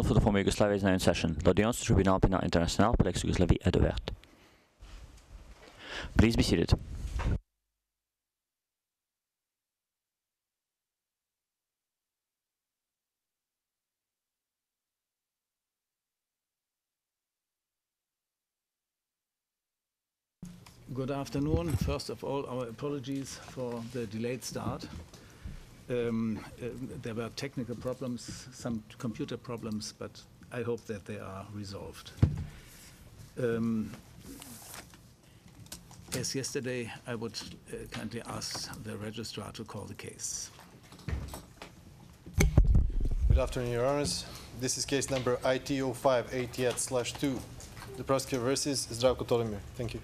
Voor de former Yugoslavia is now in session. L'audience du tribunal pénal international pour l'ex-Yougoslavie est ouverte. Please be seated. Good afternoon. First of all, our apologies for the delayed start. There were technical problems, some computer problems, but I hope that they are resolved. As yesterday, I would kindly ask the registrar to call the case. Good afternoon, Your Honors. This is case number IT0588/2. The prosecutor versus Zdravko Tolimir. Thank you.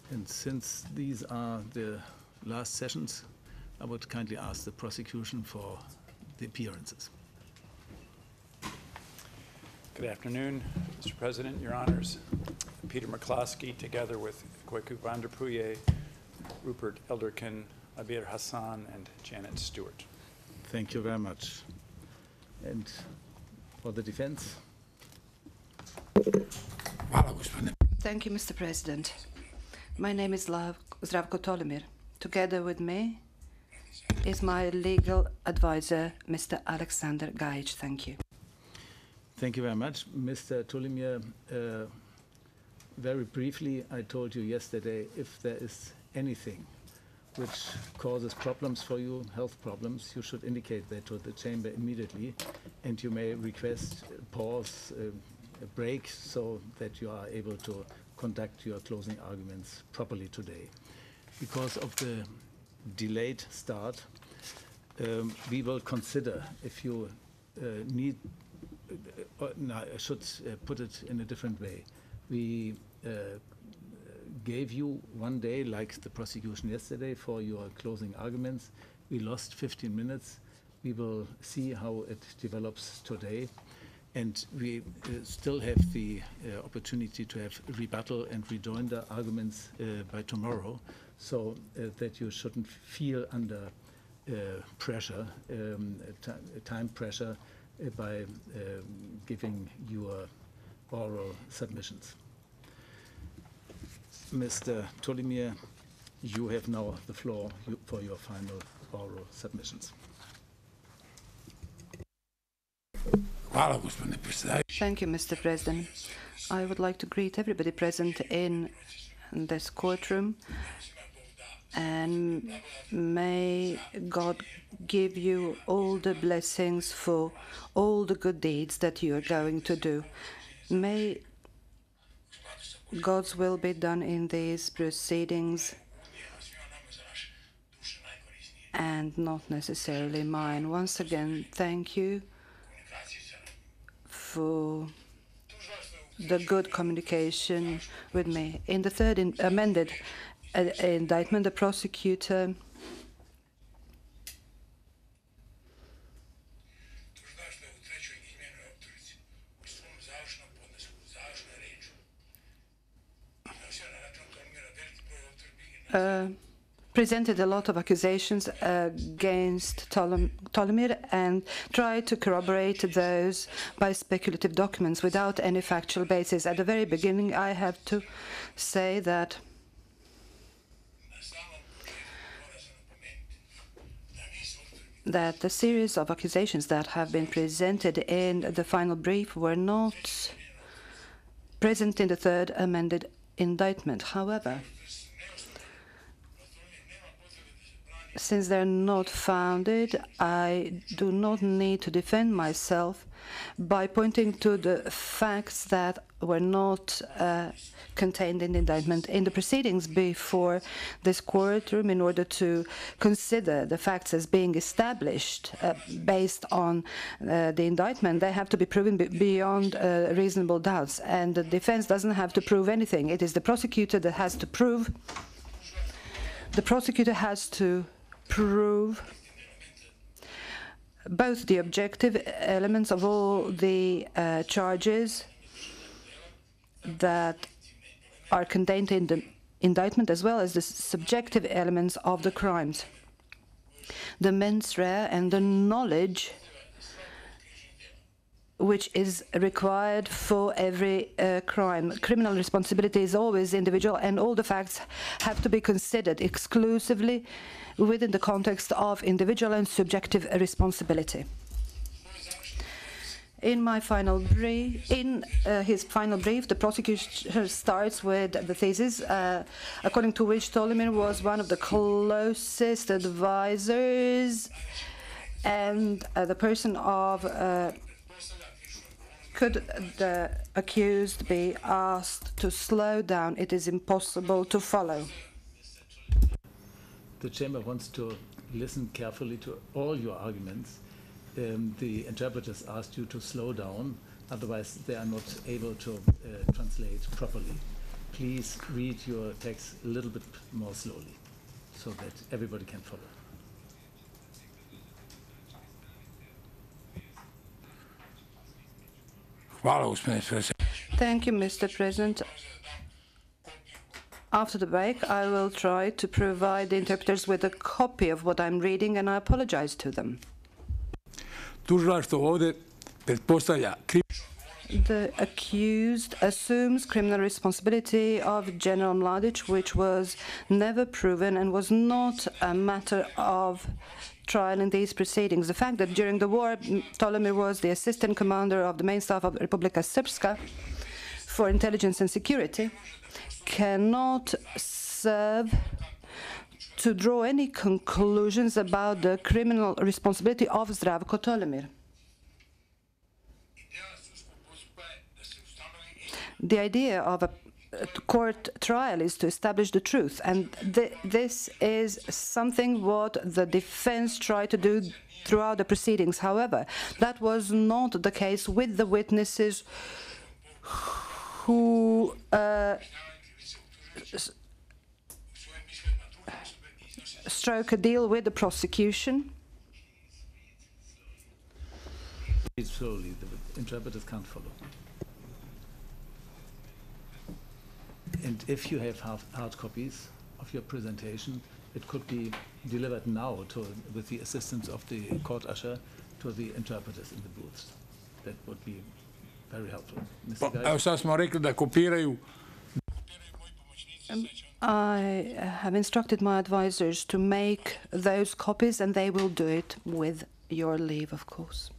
And since these are the last sessions, I would kindly ask the prosecution for the appearances. Good afternoon, Mr. President, Your Honors. Peter McCloskey, together with Kweku van der Pooye, Rupert Elderkin, Abir Hassan, and Janet Stewart. Thank you very much. And for the defense? Thank you, Mr. President. My name is Zdravko Tolimir. Together with me is my legal advisor, Mr. Alexander Gajic. Thank you. Thank you very much. Mr. Tolimir, very briefly, I told you yesterday, if there is anything which causes problems for you, health problems, you should indicate that to the chamber immediately, and you may request a pause, a break, so that you are able to conduct your closing arguments properly today. Because of the delayed start, we will consider if you need, no, I should put it in a different way. We gave you 1 day, like the prosecution yesterday, for your closing arguments. We lost 15 minutes. We will see how it develops today. And we still have the opportunity to have rebuttal and rejoinder arguments by tomorrow, so that you shouldn't feel under pressure, time pressure, by giving your oral submissions. Mr. Tolimir, you have now the floor for your final oral submissions. Thank you, Mr. President. I would like to greet everybody present in this courtroom, and may God give you all the blessings for all the good deeds that you are going to do. May God's will be done in these proceedings and not necessarily mine. Once again, thank you for the good communication with me. In the third amended indictment, the prosecutor presented a lot of accusations against Tolimir and tried to corroborate those by speculative documents without any factual basis. At the very beginning, I have to say that the series of accusations that have been presented in the final brief were not present in the third amended indictment. However, since they're not founded, I do not need to defend myself by pointing to the facts that were not contained in the indictment. In the proceedings before this courtroom, in order to consider the facts as being established based on the indictment, they have to be proven beyond reasonable doubts. And the defense doesn't have to prove anything. It is the prosecutor that has to prove. The prosecutor has to prove both the objective elements of all the charges that are contained in the indictment, as well as the subjective elements of the crimes. The mens rea and the knowledge which is required for every crime. Criminal responsibility is always individual, and all the facts have to be considered exclusively within the context of individual and subjective responsibility. In his final brief, the prosecutor starts with the thesis, according to which Tolimir was one of the closest advisors and the person of. Could the accused be asked to slow down? It is impossible to follow. The chamber wants to listen carefully to all your arguments. The interpreters asked you to slow down, otherwise they are not able to translate properly. Please read your text a little bit more slowly so that everybody can follow. Thank you, Mr. President. After the break, I will try to provide the interpreters with a copy of what I'm reading, and I apologize to them. The accused assumes criminal responsibility of General Mladic, which was never proven and was not a matter of trial in these proceedings. The fact that during the war, Tolimir was the assistant commander of the main staff of Republika Srpska for intelligence and security cannot serve to draw any conclusions about the criminal responsibility of Zdravko Tolimir. The idea of a court trial is to establish the truth, and this is something what the defense tried to do throughout the proceedings. However, that was not the case with the witnesses who struck a deal with the prosecution. Read slowly, the interpreters can't follow. And if you have hard copies of your presentation, it could be delivered now with the assistance of the court usher to the interpreters in the booths. That would be very helpful. Mr. Geis? I have instructed my advisors to make those copies, and they will do it with your leave, of course.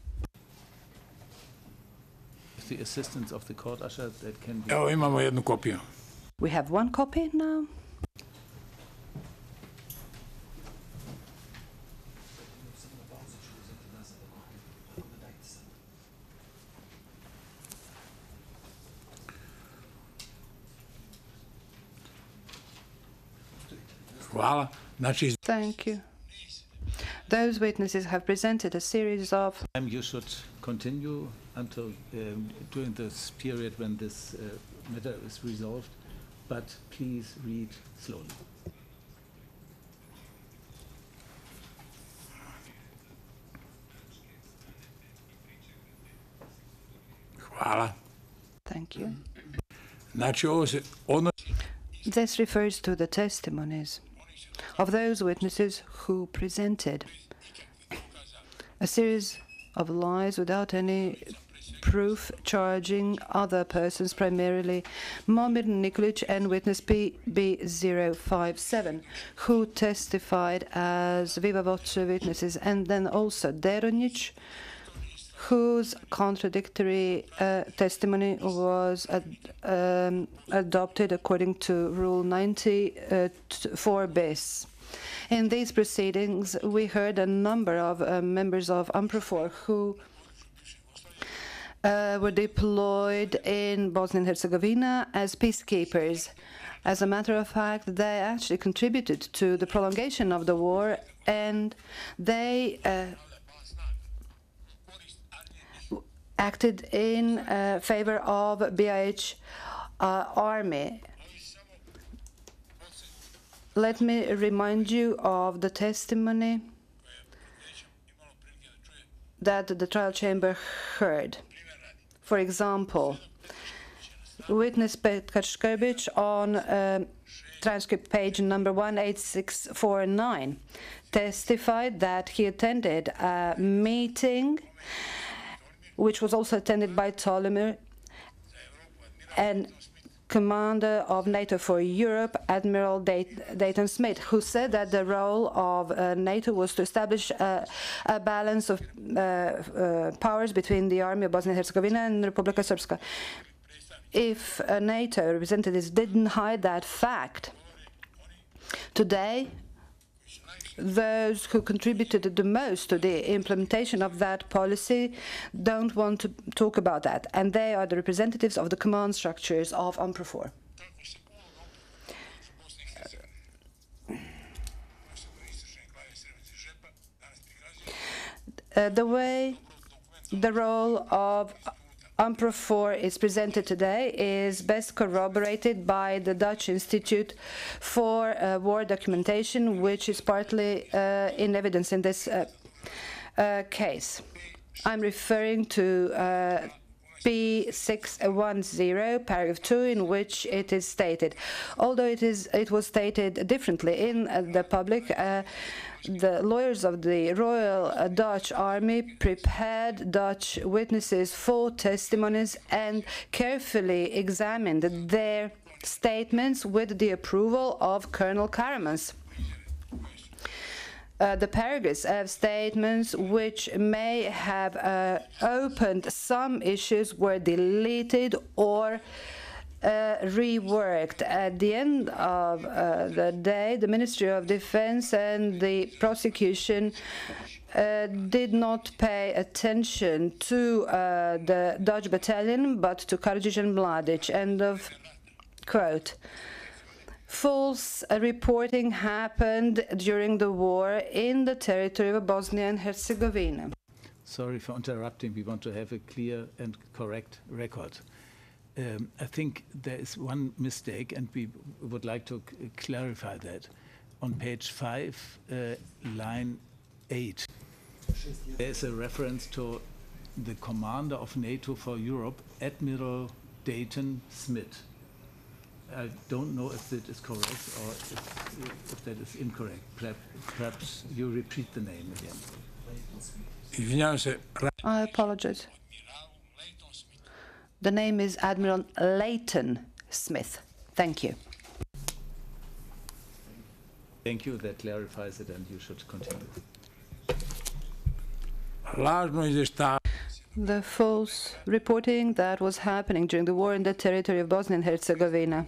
With the assistance of the court usher, that can be... Evo, imamo jednu kopiju. We have one copy now. Hvala. Znači, Thank you. Those witnesses have presented a series of... You should continue until during this period when this matter is resolved, but please read slowly. hvala. Thank you. Znači, ovo se odnosi... This refers to the testimonies of those witnesses who presented a series of lies without any proof, charging other persons, primarily Momir Nikolic and witness PB057, who testified as viva voce witnesses, and then also Deronic, whose contradictory testimony was adopted according to Rule 94 bis. In these proceedings, we heard a number of members of UNPROFOR who were deployed in Bosnia and Herzegovina as peacekeepers. As a matter of fact, they actually contributed to the prolongation of the war, and they acted in favor of BiH army. Let me remind you of the testimony that the trial chamber heard. For example, witness Petar Škrbić on transcript page number 18649 testified that he attended a meeting which was also attended by Tolimir, and Commander of NATO for Europe, Admiral Dayton Smith, who said that the role of NATO was to establish a balance of powers between the Army of Bosnia and Herzegovina and Republika Srpska. If NATO representatives didn't hide that fact, today, those who contributed the most to the implementation of that policy don't want to talk about that, and they are the representatives of the command structures of UNPROFOR. The way the role of UNPROFOR is presented today is best corroborated by the Dutch Institute for War Documentation, which is partly in evidence in this case. I'm referring to P610, paragraph 2, in which it is stated. Although it was stated differently in the public, the lawyers of the Royal Dutch Army prepared Dutch witnesses for testimonies and carefully examined their statements with the approval of Colonel Karamans. The paragraphs of statements which may have opened some issues were deleted or reworked. At the end of the day, the Ministry of Defense and the prosecution did not pay attention to the Dutch battalion, but to Karadzic and Mladic. End of quote. False reporting happened during the war in the territory of Bosnia and Herzegovina. Sorry for interrupting. We want to have a clear and correct record. I think there is one mistake, and we would like to clarify that. On page 5, line 8, there's a reference to the commander of NATO for Europe, Admiral Dayton Smith. I don't know if that is correct or if that is incorrect. Perhaps you repeat the name again. I apologize. The name is Admiral Leighton Smith. Thank you. Thank you. That clarifies it, and you should continue. The false reporting that was happening during the war in the territory of Bosnia and Herzegovina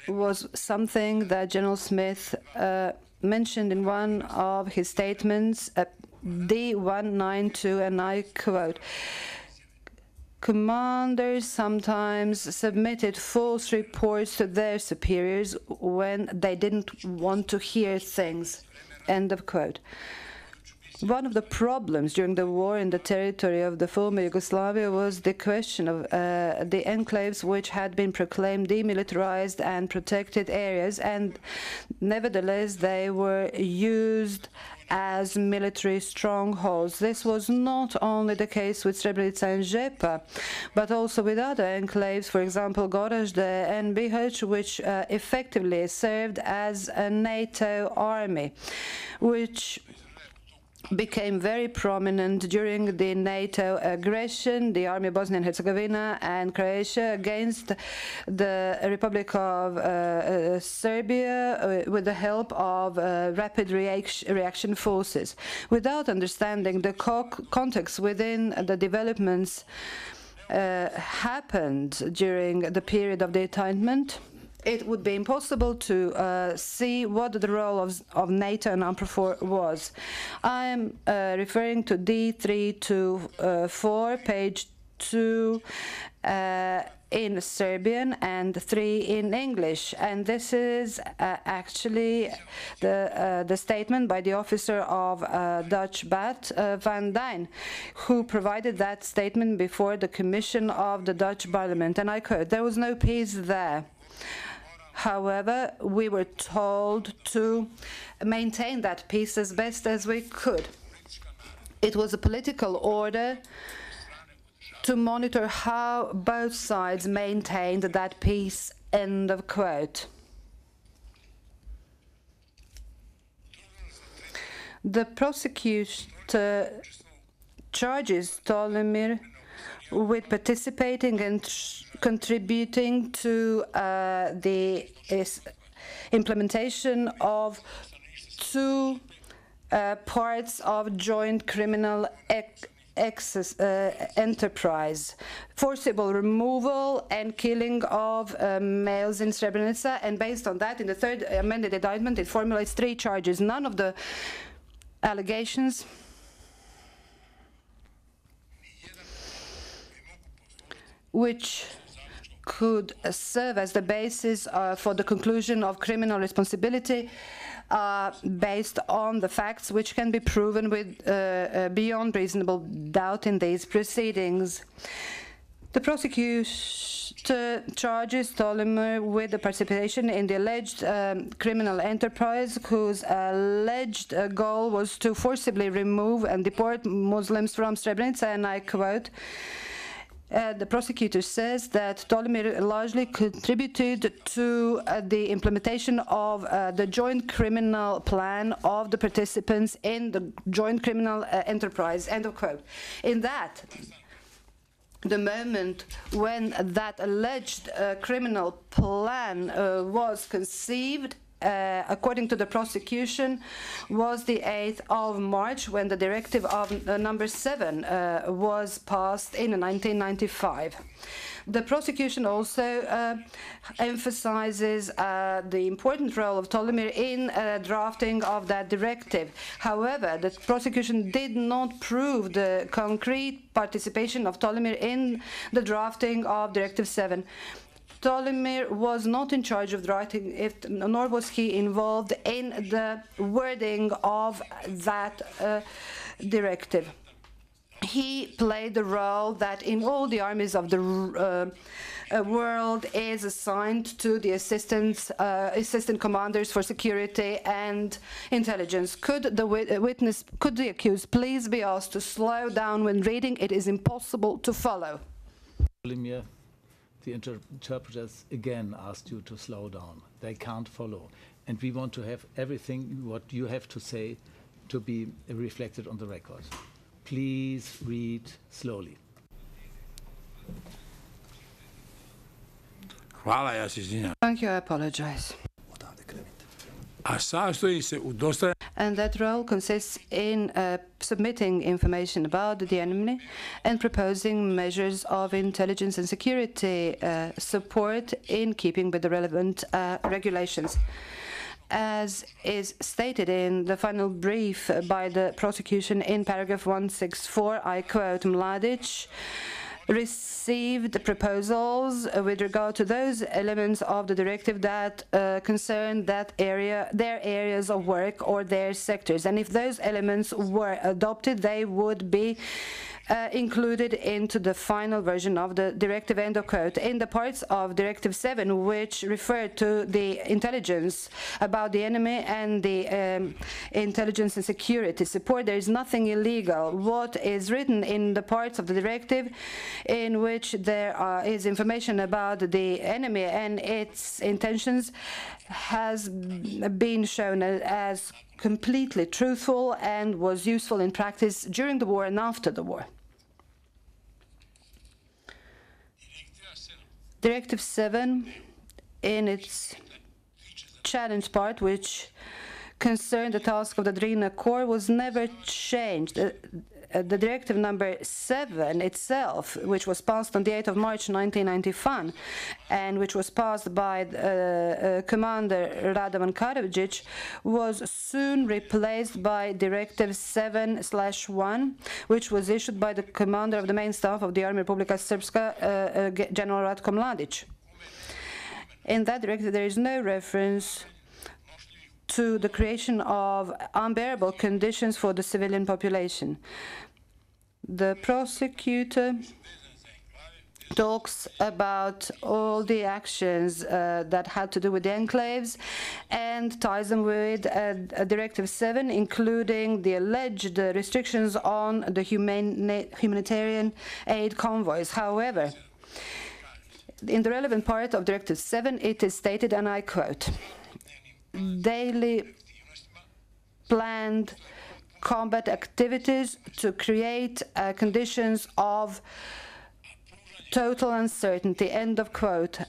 was something that General Smith mentioned in one of his statements, D192, and I quote, "Commanders sometimes submitted false reports to their superiors when they didn't want to hear things." End of quote. One of the problems during the war in the territory of the former Yugoslavia was the question of the enclaves, which had been proclaimed demilitarized and protected areas, and nevertheless they were used as military strongholds. This was not only the case with Srebrenica and Žepa, but also with other enclaves, for example, Gorazde and Bihać, which effectively served as a NATO army, which became very prominent during the NATO aggression, the Army of Bosnia and Herzegovina and Croatia against the Republic of Serbia with the help of rapid reaction forces. Without understanding the context within the developments happened during the period of the Entente, it would be impossible to see what the role of NATO and UNPROFOR was. I'm referring to D324, page 2 in Serbian and 3 in English. And this is actually the statement by the officer of Dutch BAT, Van Dijn, who provided that statement before the commission of the Dutch parliament. And I quote, "There was no peace there. However, we were told to maintain that peace as best as we could. It was a political order to monitor how both sides maintained that peace." End of quote. The charges Tolimir with participating and contributing to the implementation of two parts of joint criminal enterprise, forcible removal and killing of males in Srebrenica, and based on that, in the third amended indictment, it formulates three charges. None of the allegations which could serve as the basis for the conclusion of criminal responsibility based on the facts which can be proven with beyond reasonable doubt in these proceedings. The prosecutor charges Tolimir with the participation in the alleged criminal enterprise, whose alleged goal was to forcibly remove and deport Muslims from Srebrenica, and I quote, the prosecutor says that Tolimir largely contributed to the implementation of the joint criminal plan of the participants in the joint criminal enterprise, end of quote. In that, the moment when that alleged criminal plan was conceived, according to the prosecution, was the 8th of March, when the directive of number 7 was passed in 1995. The prosecution also emphasizes the important role of Tolimir in drafting of that directive. However, the prosecution did not prove the concrete participation of Tolimir in the drafting of Directive 7. Tolimir was not in charge of writing it, nor was he involved in the wording of that directive. He played the role that in all the armies of the world is assigned to the assistant commanders for security and intelligence. Could the accused please be asked to slow down when reading? It is impossible to follow. Tolimir, the interpreters again asked you to slow down. They can't follow. And we want to have everything what you have to say to be reflected on the record. Please read slowly. Hvala, ja se izvinjam. Thank you, I apologize. A sastoji se u dostavljanju. And that role consists in submitting information about the enemy and proposing measures of intelligence and security support in keeping with the relevant regulations. As is stated in the final brief by the prosecution in paragraph 164, I quote, Mladic received proposals with regard to those elements of the directive that concern that area, their areas of work or their sectors. And if those elements were adopted, they would be included into the final version of the directive, end of quote. In the parts of Directive 7 which refer to the intelligence about the enemy and the intelligence and security support, there is nothing illegal. What is written in the parts of the directive in which there is information about the enemy and its intentions has been shown as completely truthful and was useful in practice during the war and after the war. Directive 7, in its challenge part, which concerned the task of the Drina Corps, was never changed. The directive number 7 itself, which was passed on the 8th of March 1991, and which was passed by Commander Radovan Karadzic, was soon replaced by Directive 7/1, which was issued by the commander of the main staff of the Army Republika Srpska, General Ratko Mladic. In that directive, there is no reference to the creation of unbearable conditions for the civilian population. The prosecutor talks about all the actions that had to do with the enclaves and ties them with Directive 7, including the alleged restrictions on the humanitarian aid convoys. However, in the relevant part of Directive 7, it is stated, and I quote, daily planned combat activities to create conditions of total uncertainty, end of quote.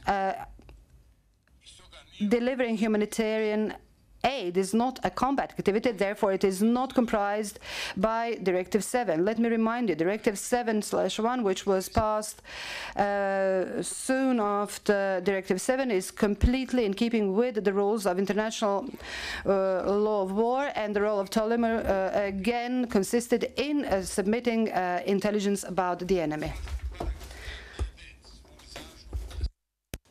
Delivering humanitarian aid is not a combat activity, therefore it is not comprised by Directive 7. Let me remind you, Directive 7/1, which was passed soon after Directive 7, is completely in keeping with the rules of international law of war, and the role of Tolimir again consisted in submitting intelligence about the enemy.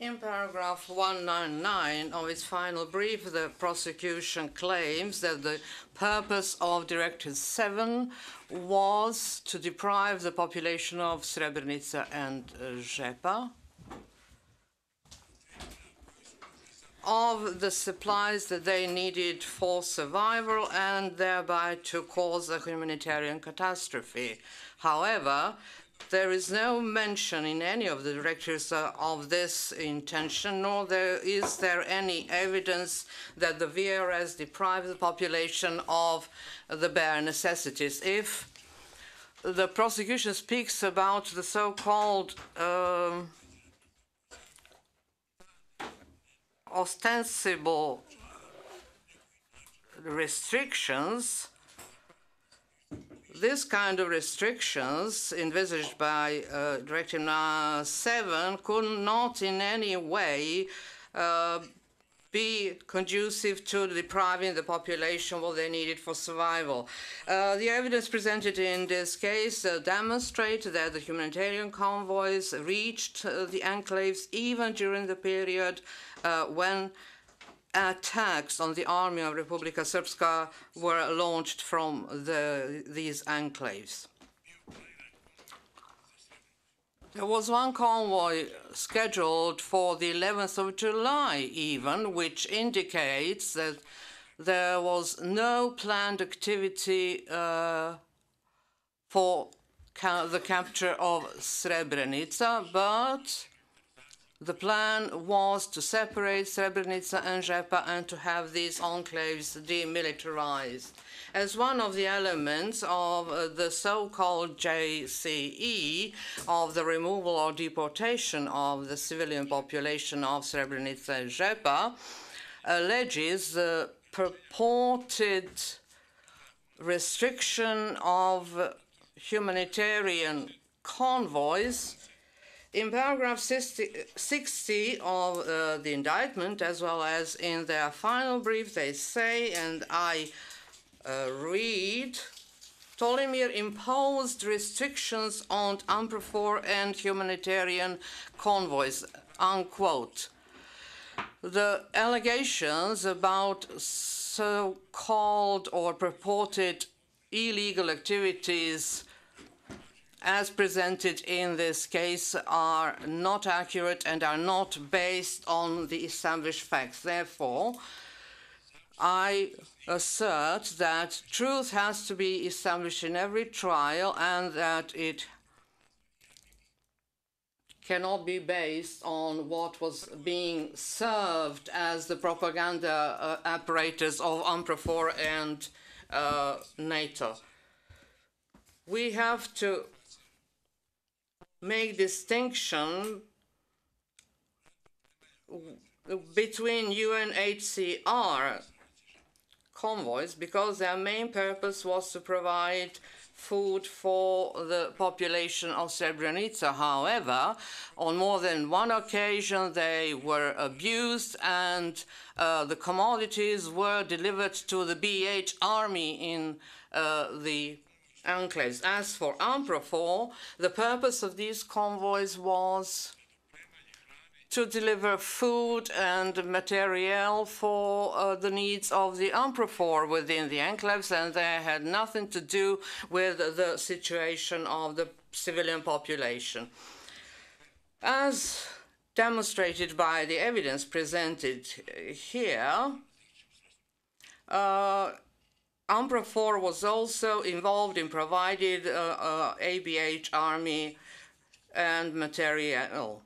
In paragraph 199 of its final brief, the prosecution claims that the purpose of Directive 7 was to deprive the population of Srebrenica and Žepa of the supplies that they needed for survival and thereby to cause a humanitarian catastrophe. However, there is no mention in any of the directives of this intention, nor is there any evidence that the VRS deprived the population of the bare necessities. If the prosecution speaks about the so-called ostensible restrictions, this kind of restrictions envisaged by Directive 7 could not in any way be conducive to depriving the population what they needed for survival. The evidence presented in this case demonstrates that the humanitarian convoys reached the enclaves even during the period when attacks on the army of Republika Srpska were launched from these enclaves. There was one convoy scheduled for the 11th of July even, which indicates that there was no planned activity for the capture of Srebrenica, but the plan was to separate Srebrenica and Žepa and to have these enclaves demilitarized. As one of the elements of the so-called JCE, of the removal or deportation of the civilian population of Srebrenica and Žepa, alleges the purported restriction of humanitarian convoys. In paragraph 60 of the indictment, as well as in their final brief, they say, and I read, Tolimir imposed restrictions on UNPROFOR and humanitarian convoys, unquote. The allegations about so-called or purported illegal activities as presented in this case are not accurate and are not based on the established facts. Therefore, I assert that truth has to be established in every trial and that it cannot be based on what was being served as the propaganda apparatus of UNPROFOR and NATO. We have to make distinction between UNHCR convoys because their main purpose was to provide food for the population of Srebrenica. However, on more than one occasion they were abused and the commodities were delivered to the BH army in the enclaves. As for UNPROFOR, the purpose of these convoys was to deliver food and material for the needs of the UNPROFOR within the enclaves, and they had nothing to do with the situation of the civilian population. As demonstrated by the evidence presented here, UNPROFOR was also involved in providing ABH army and material.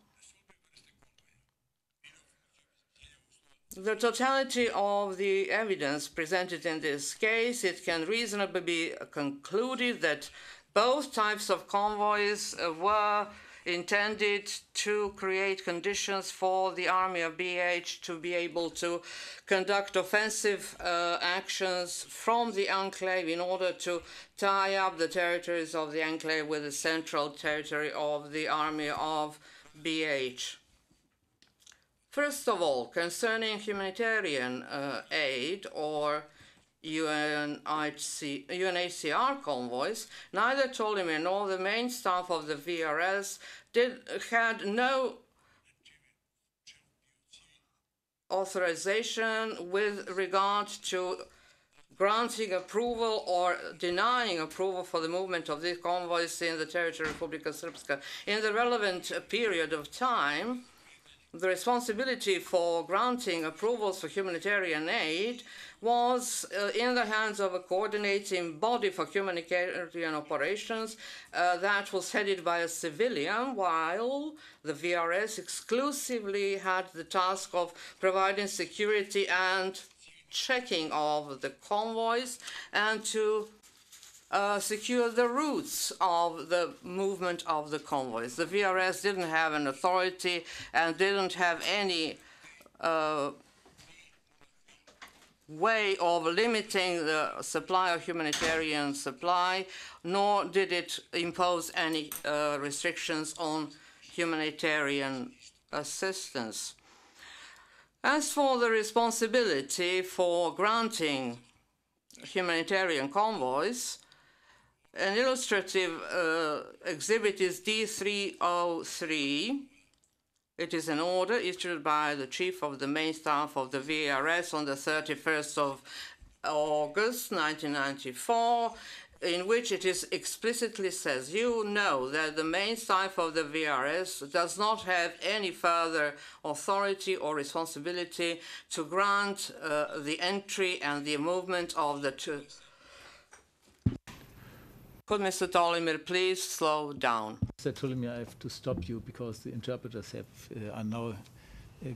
the totality of the evidence presented in this case, it can reasonably be concluded that both types of convoys were intended to create conditions for the army of BH to be able to conduct offensive actions from the enclave in order to tie up the territories of the enclave with the central territory of the army of BH. First of all, concerning humanitarian aid or UNHCR convoys, neither Tolimir nor the main staff of the VRS had no authorization with regard to granting approval or denying approval for the movement of these convoys in the territory of Republika Srpska. In the relevant period of time, the responsibility for granting approvals for humanitarian aid was in the hands of a coordinating body for humanitarian operations that was headed by a civilian, while the VRS exclusively had the task of providing security and checking of the convoys and to secure the routes of the movement of the convoys. The VRS didn't have an authority and didn't have any way of limiting the supply of humanitarian supply, nor did it impose any restrictions on humanitarian assistance. As for the responsibility for granting humanitarian convoys, an illustrative exhibit is D303. It is an order issued by the Chief of the Main Staff of the VRS on the 31st of August 1994, in which it is explicitly says, you know that the main staff of the VRS does not have any further authority or responsibility to grant the entry and the movement of the two. Could Mr. Tolimir please slow down? Mr. Tolimir, I have to stop you because the interpreters are now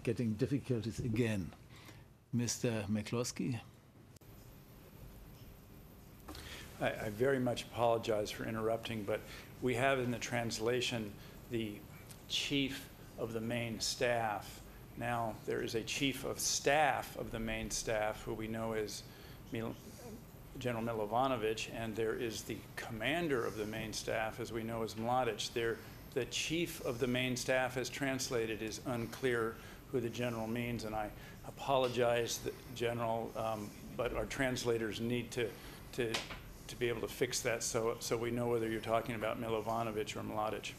getting difficulties again. Mr. McCloskey? I very much apologize for interrupting, but we have in the translation the chief of the main staff. Now, there is a chief of staff of the main staff who we know is General Milovanovic, and there is the commander of the main staff, as we know, as Mladic. The chief of the main staff, as translated, is unclear who the general means, and I apologize, General, but our translators need to be able to fix that so we know whether you're talking about Milovanovic or Mladic.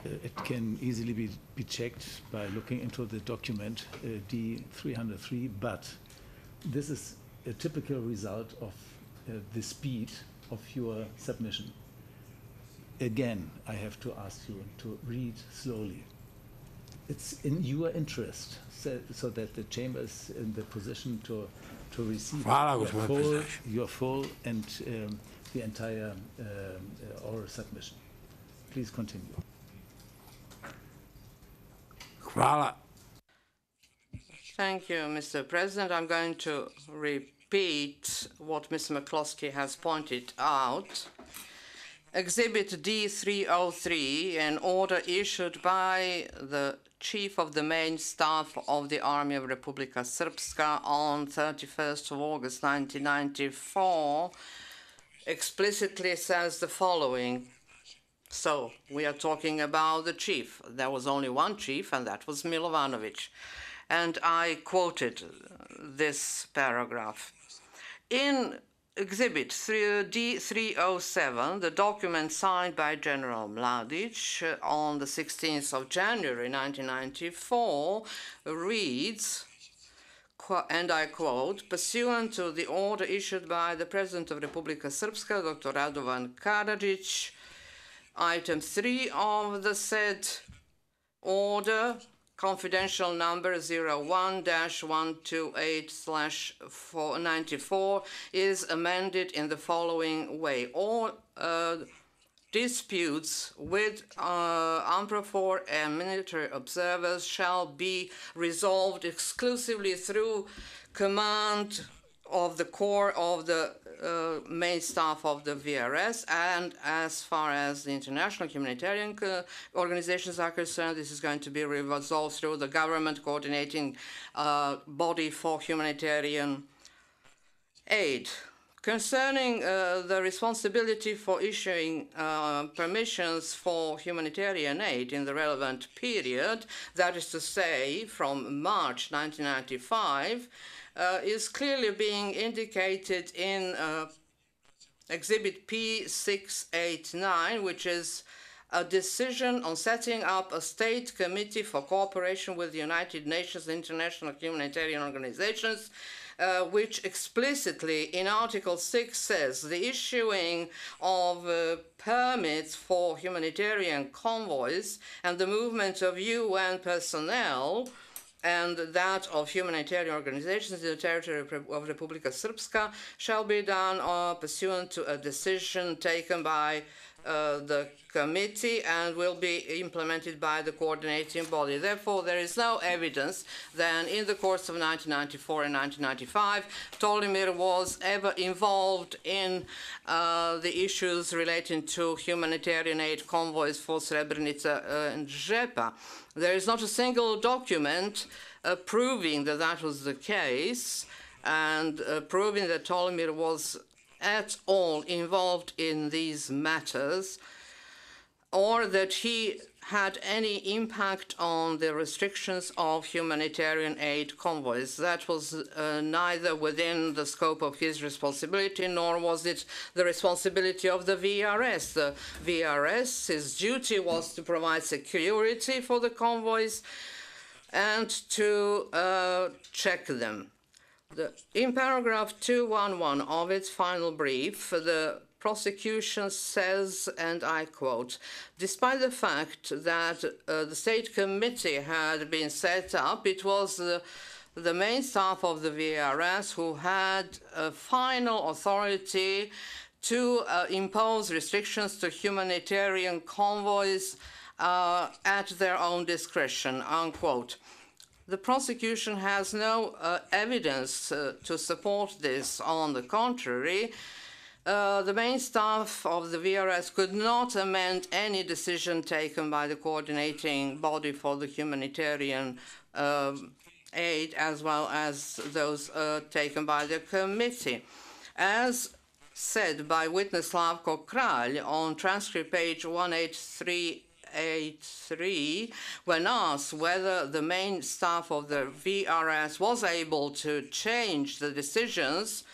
It can easily be checked by looking into the document D303, but this is a typical result of the speed of your submission. Again, I have to ask you to read slowly. It's in your interest so that the chamber is in the position to receive your full and the entire oral submission. Please continue. Thank you, Mr. President. I'm going to repeat what Mr. McCloskey has pointed out. Exhibit D303, an order issued by the Chief of the Main Staff of the Army of Republika Srpska on 31st of August 1994, explicitly says the following. So, we are talking about the chief. There was only one chief, and that was Milovanovic. And I quoted this paragraph. In Exhibit D307, the document signed by General Mladic on the 16th of January 1994 reads, and I quote, pursuant to the order issued by the President of Republika Srpska, Dr. Radovan Karadzic, item 3 of the said order, confidential number 01-128/94 is amended in the following way. All disputes with UNPROFOR and military observers shall be resolved exclusively through command of the core of the main staff of the VRS, and as far as the international humanitarian organizations are concerned, this is going to be resolved through the government coordinating body for humanitarian aid. Concerning the responsibility for issuing permissions for humanitarian aid in the relevant period, that is to say from March 1995, is clearly being indicated in Exhibit P689, which is a decision on setting up a state committee for cooperation with the United Nations and international humanitarian organizations, which explicitly in Article 6 says the issuing of permits for humanitarian convoys and the movement of UN personnel and that of humanitarian organizations in the territory of Republika Srpska shall be done pursuant to a decision taken by the committee and will be implemented by the coordinating body. Therefore, there is no evidence that in the course of 1994 and 1995, Tolimir was ever involved in the issues relating to humanitarian aid convoys for Srebrenica and Žepa. There is not a single document proving that that was the case and proving that Tolimir was at all involved in these matters, or that he had any impact on the restrictions of humanitarian aid convoys. That was neither within the scope of his responsibility, nor was it the responsibility of the VRS. The VRS, his duty was to provide security for the convoys and to check them. In paragraph 211 of its final brief, the prosecution says, and I quote, despite the fact that the state committee had been set up, it was the main staff of the VRS who had final authority to impose restrictions to humanitarian convoys at their own discretion, unquote. The prosecution has no evidence to support this. On the contrary, the main staff of the VRS could not amend any decision taken by the coordinating body for the humanitarian aid, as well as those taken by the committee. As said by witness Slavko Kralj on transcript page 183, when asked whether the main staff of the VRS was able to change the decisions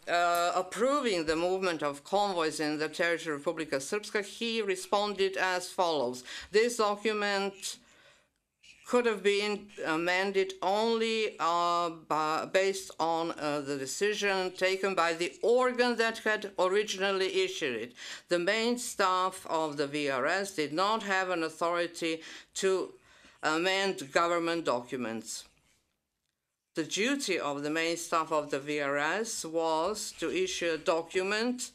approving the movement of convoys in the territory of Republika Srpska, he responded as follows. This document could have been amended only based on the decision taken by the organ that had originally issued it. The main staff of the VRS did not have an authority to amend government documents. The duty of the main staff of the VRS was to issue a document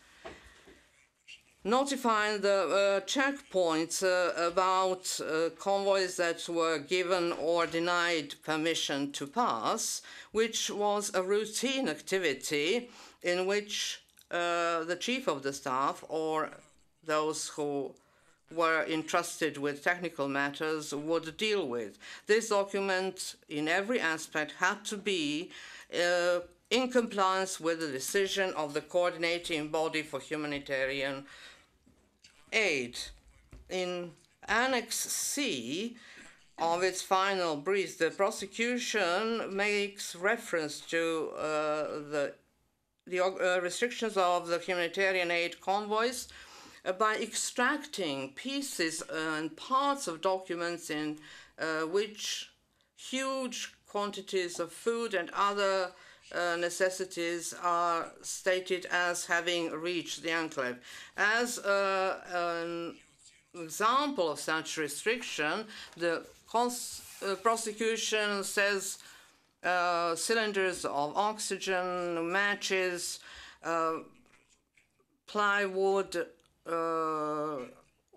notifying the checkpoints about convoys that were given or denied permission to pass, which was a routine activity in which the chief of the staff or those who were entrusted with technical matters would deal with. This document, in every aspect, had to be in compliance with the decision of the coordinating body for humanitarian aid. In Annex C of its final brief, the prosecution makes reference to the restrictions of the humanitarian aid convoys by extracting pieces and parts of documents in which huge quantities of food and other necessities are stated as having reached the enclave. As an example of such restriction, the prosecution says cylinders of oxygen, matches, plywood,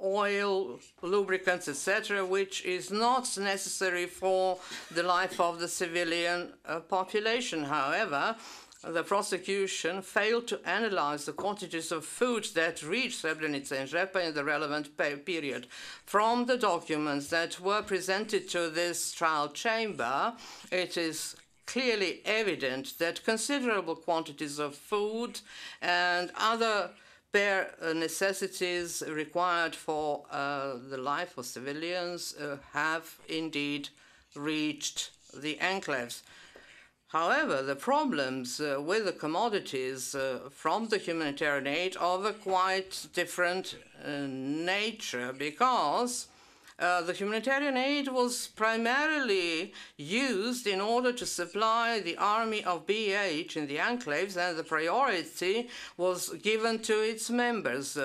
oil, lubricants, etc., which is not necessary for the life of the civilian population. However, the prosecution failed to analyze the quantities of food that reached Srebrenica and Žepa in the relevant period. From the documents that were presented to this trial chamber, it is clearly evident that considerable quantities of food and other bare necessities required for the life of civilians have indeed reached the enclaves. However, the problems with the commodities from the humanitarian aid are of a quite different nature, because the humanitarian aid was primarily used in order to supply the army of BH in the enclaves, and the priority was given to its members.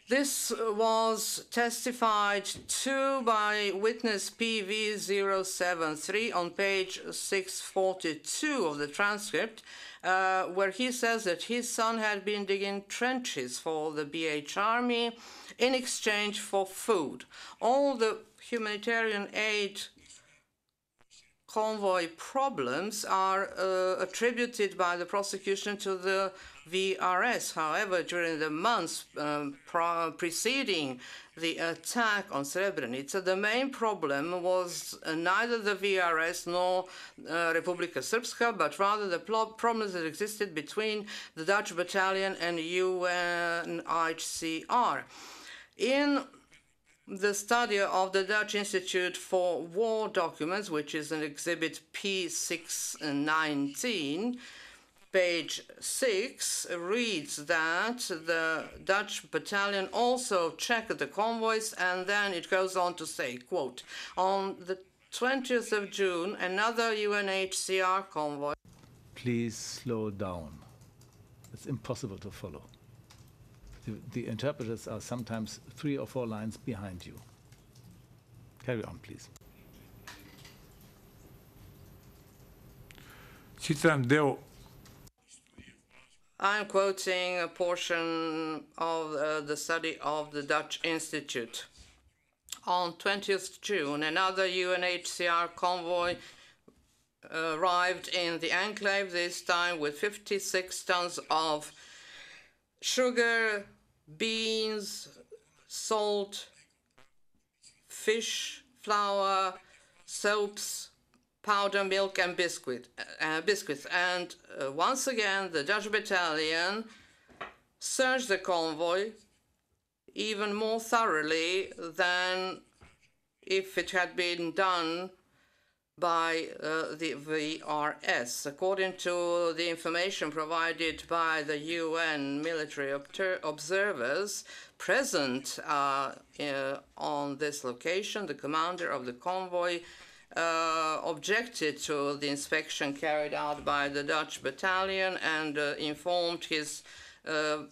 This was testified to by witness PV073 on page 642 of the transcript, where he says that his son had been digging trenches for the BH army in exchange for food. All the humanitarian aid convoy problems are attributed by the prosecution to the VRS. However, during the months preceding the attack on Srebrenica, the main problem was neither the VRS nor Republika Srpska, but rather the problems that existed between the Dutch battalion and UNHCR. In the study of the Dutch Institute for War Documents, which is an exhibit P619, page 6 reads that the Dutch battalion also checked the convoys, and then it goes on to say, quote, on the 20th of June, another UNHCR convoy. Please slow down. It's impossible to follow. The interpreters are sometimes 3 or 4 lines behind you. Carry on, please. Čitam deo. I'm quoting a portion of the study of the Dutch Institute. On 20th June, another UNHCR convoy arrived in the enclave, this time with 56 tons of sugar, beans, salt, fish, flour, soaps, powder milk, and biscuits. And once again, the Dutch battalion searched the convoy even more thoroughly than if it had been done by the VRS. According to the information provided by the UN military observers present on this location, the commander of the convoy objected to the inspection carried out by the Dutch battalion and informed his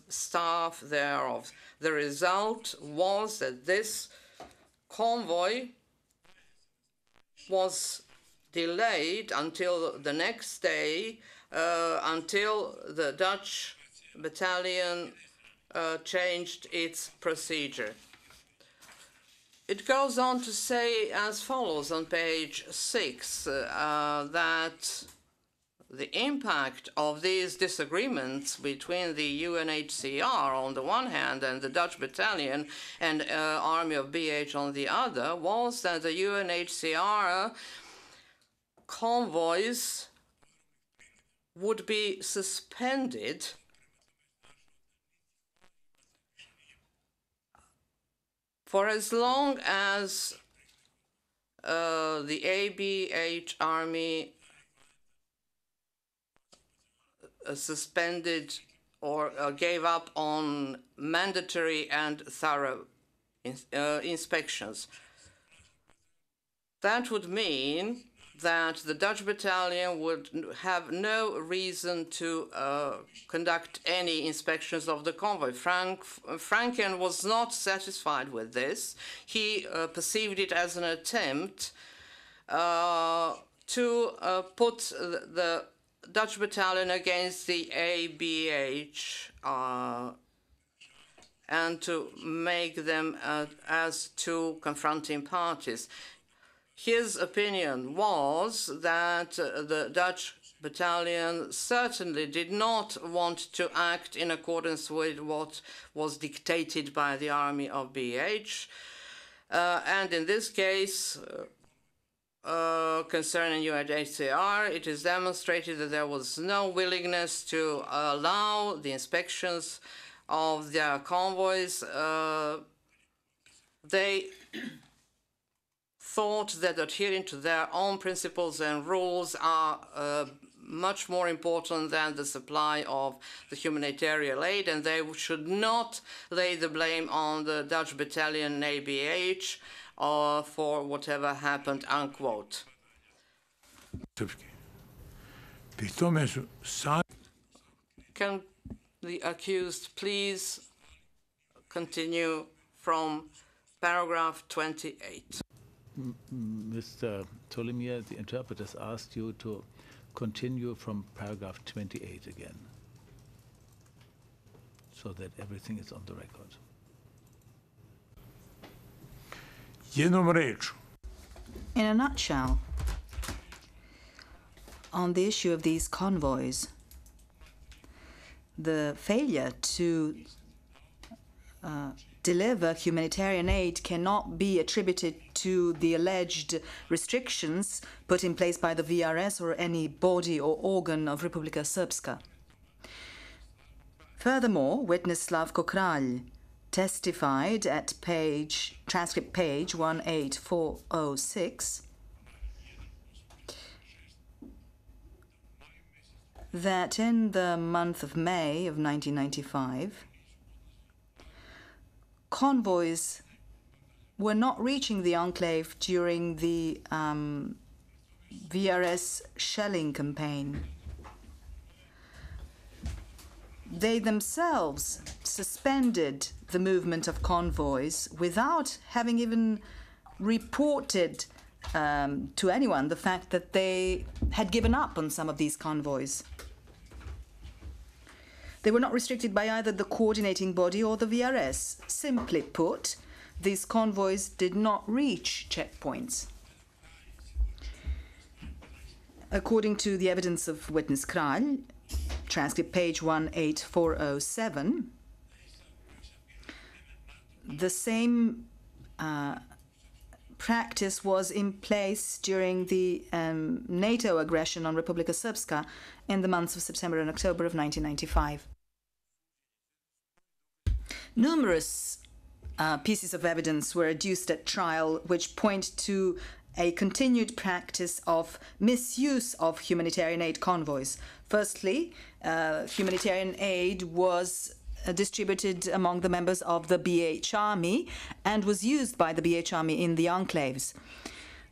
staff thereof. The result was that this convoy was delayed until the next day, until the Dutch battalion changed its procedure. It goes on to say as follows on page 6, that the impact of these disagreements between the UNHCR on the one hand and the Dutch battalion and army of BH on the other was that the UNHCR convoys would be suspended for as long as the ABH army suspended or gave up on mandatory and thorough inspections. That would mean that the Dutch battalion would have no reason to conduct any inspections of the convoy. Franken was not satisfied with this. He perceived it as an attempt to put the Dutch battalion against the ABH and to make them as two confronting parties. His opinion was that the Dutch battalion certainly did not want to act in accordance with what was dictated by the army of BH. And in this case, concerning UNHCR, it is demonstrated that there was no willingness to allow the inspections of their convoys. They thought that adhering to their own principles and rules are much more important than the supply of the humanitarian aid, and they should not lay the blame on the Dutch battalion ABH for whatever happened, unquote. Can the accused please continue from paragraph 28? Mr. Tolimir, the interpreters asked you to continue from paragraph 28 again, so that everything is on the record. In a nutshell, on the issue of these convoys, the failure to deliver humanitarian aid cannot be attributed to the alleged restrictions put in place by the VRS or any body or organ of Republika Srpska. Furthermore, witness Slavko Kralj testified at transcript page 18406 that in the month of May of 1995, convoys were not reaching the enclave during the VRS shelling campaign. They themselves suspended the movement of convoys without having even reported to anyone the fact that they had given up on some of these convoys. They were not restricted by either the coordinating body or the VRS. Simply put, these convoys did not reach checkpoints. According to the evidence of witness Kralj, transcript page 18407, the same practice was in place during the NATO aggression on Republika Srpska in the months of September and October of 1995. Numerous pieces of evidence were adduced at trial which point to a continued practice of misuse of humanitarian aid convoys. Firstly, humanitarian aid was distributed among the members of the BH Army and was used by the BH Army in the enclaves,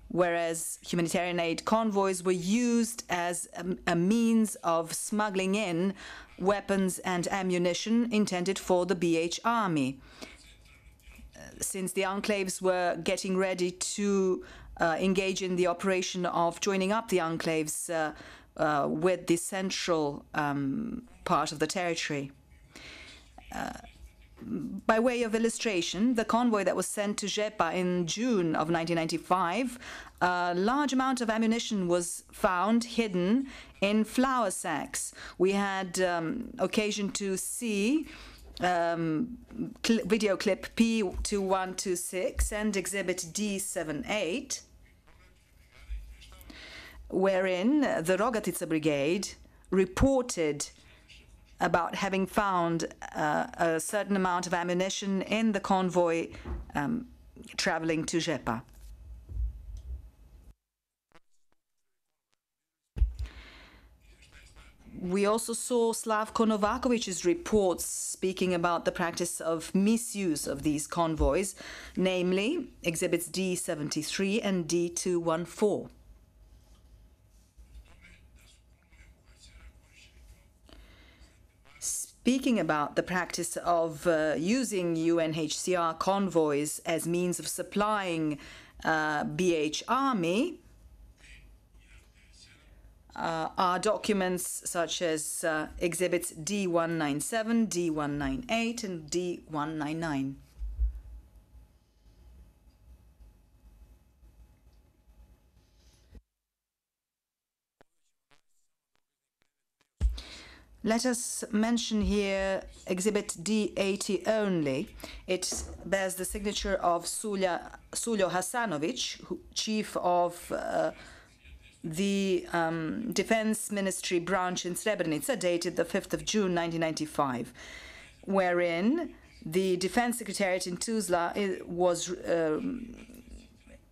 whereas humanitarian aid convoys were used as a means of smuggling in weapons and ammunition intended for the BH Army. Since the enclaves were getting ready to engage in the operation of joining up the enclaves with the central part of the territory. By way of illustration, the convoy that was sent to Žepa in June of 1995, a large amount of ammunition was found hidden in flour sacks. We had occasion to see video clip P2126 and exhibit D78, wherein the Rogatica Brigade reported about having found a certain amount of ammunition in the convoy traveling to Žepa. We also saw Slavko Novakovic's reports speaking about the practice of misuse of these convoys, namely exhibits D73 and D214. Speaking about the practice of using UNHCR convoys as means of supplying BH Army, are documents such as exhibits D197, D198, and D199. Let us mention here Exhibit D80 only. It bears the signature of Suljo Hasanovic, chief of the Defense Ministry branch in Srebrenica, dated the 5th of June 1995, wherein the Defense Secretariat in Tuzla was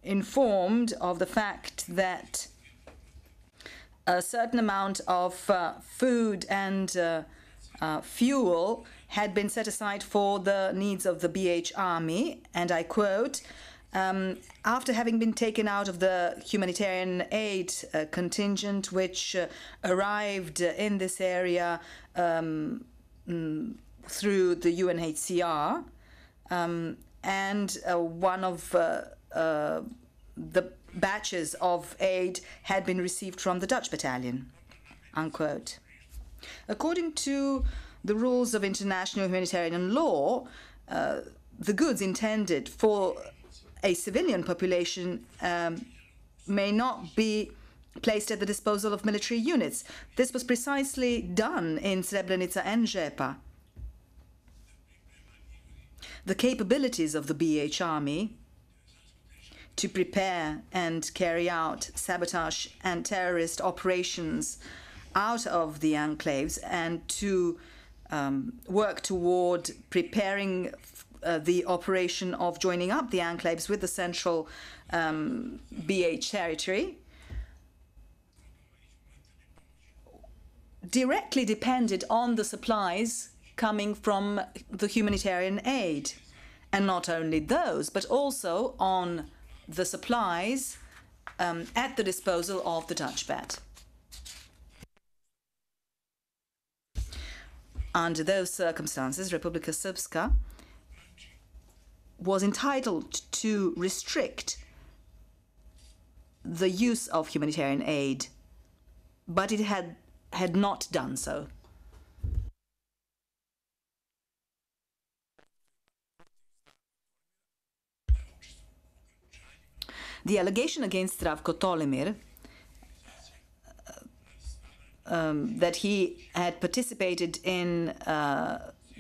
informed of the fact that a certain amount of food and fuel had been set aside for the needs of the BH army, and I quote, after having been taken out of the humanitarian aid contingent which arrived in this area through the UNHCR, and one of the batches of aid had been received from the Dutch battalion, unquote. According to the rules of international humanitarian law, the goods intended for a civilian population may not be placed at the disposal of military units. This was precisely done in Srebrenica and Žepa. The capabilities of the BH army to prepare and carry out sabotage and terrorist operations out of the enclaves and to work toward preparing the operation of joining up the enclaves with the central BH territory directly depended on the supplies coming from the humanitarian aid. And not only those, but also on the supplies at the disposal of the Dutch bat. Under those circumstances, Republika Srpska was entitled to restrict the use of humanitarian aid, but it had not done so. The allegation against Zdravko Tolimir that he had participated in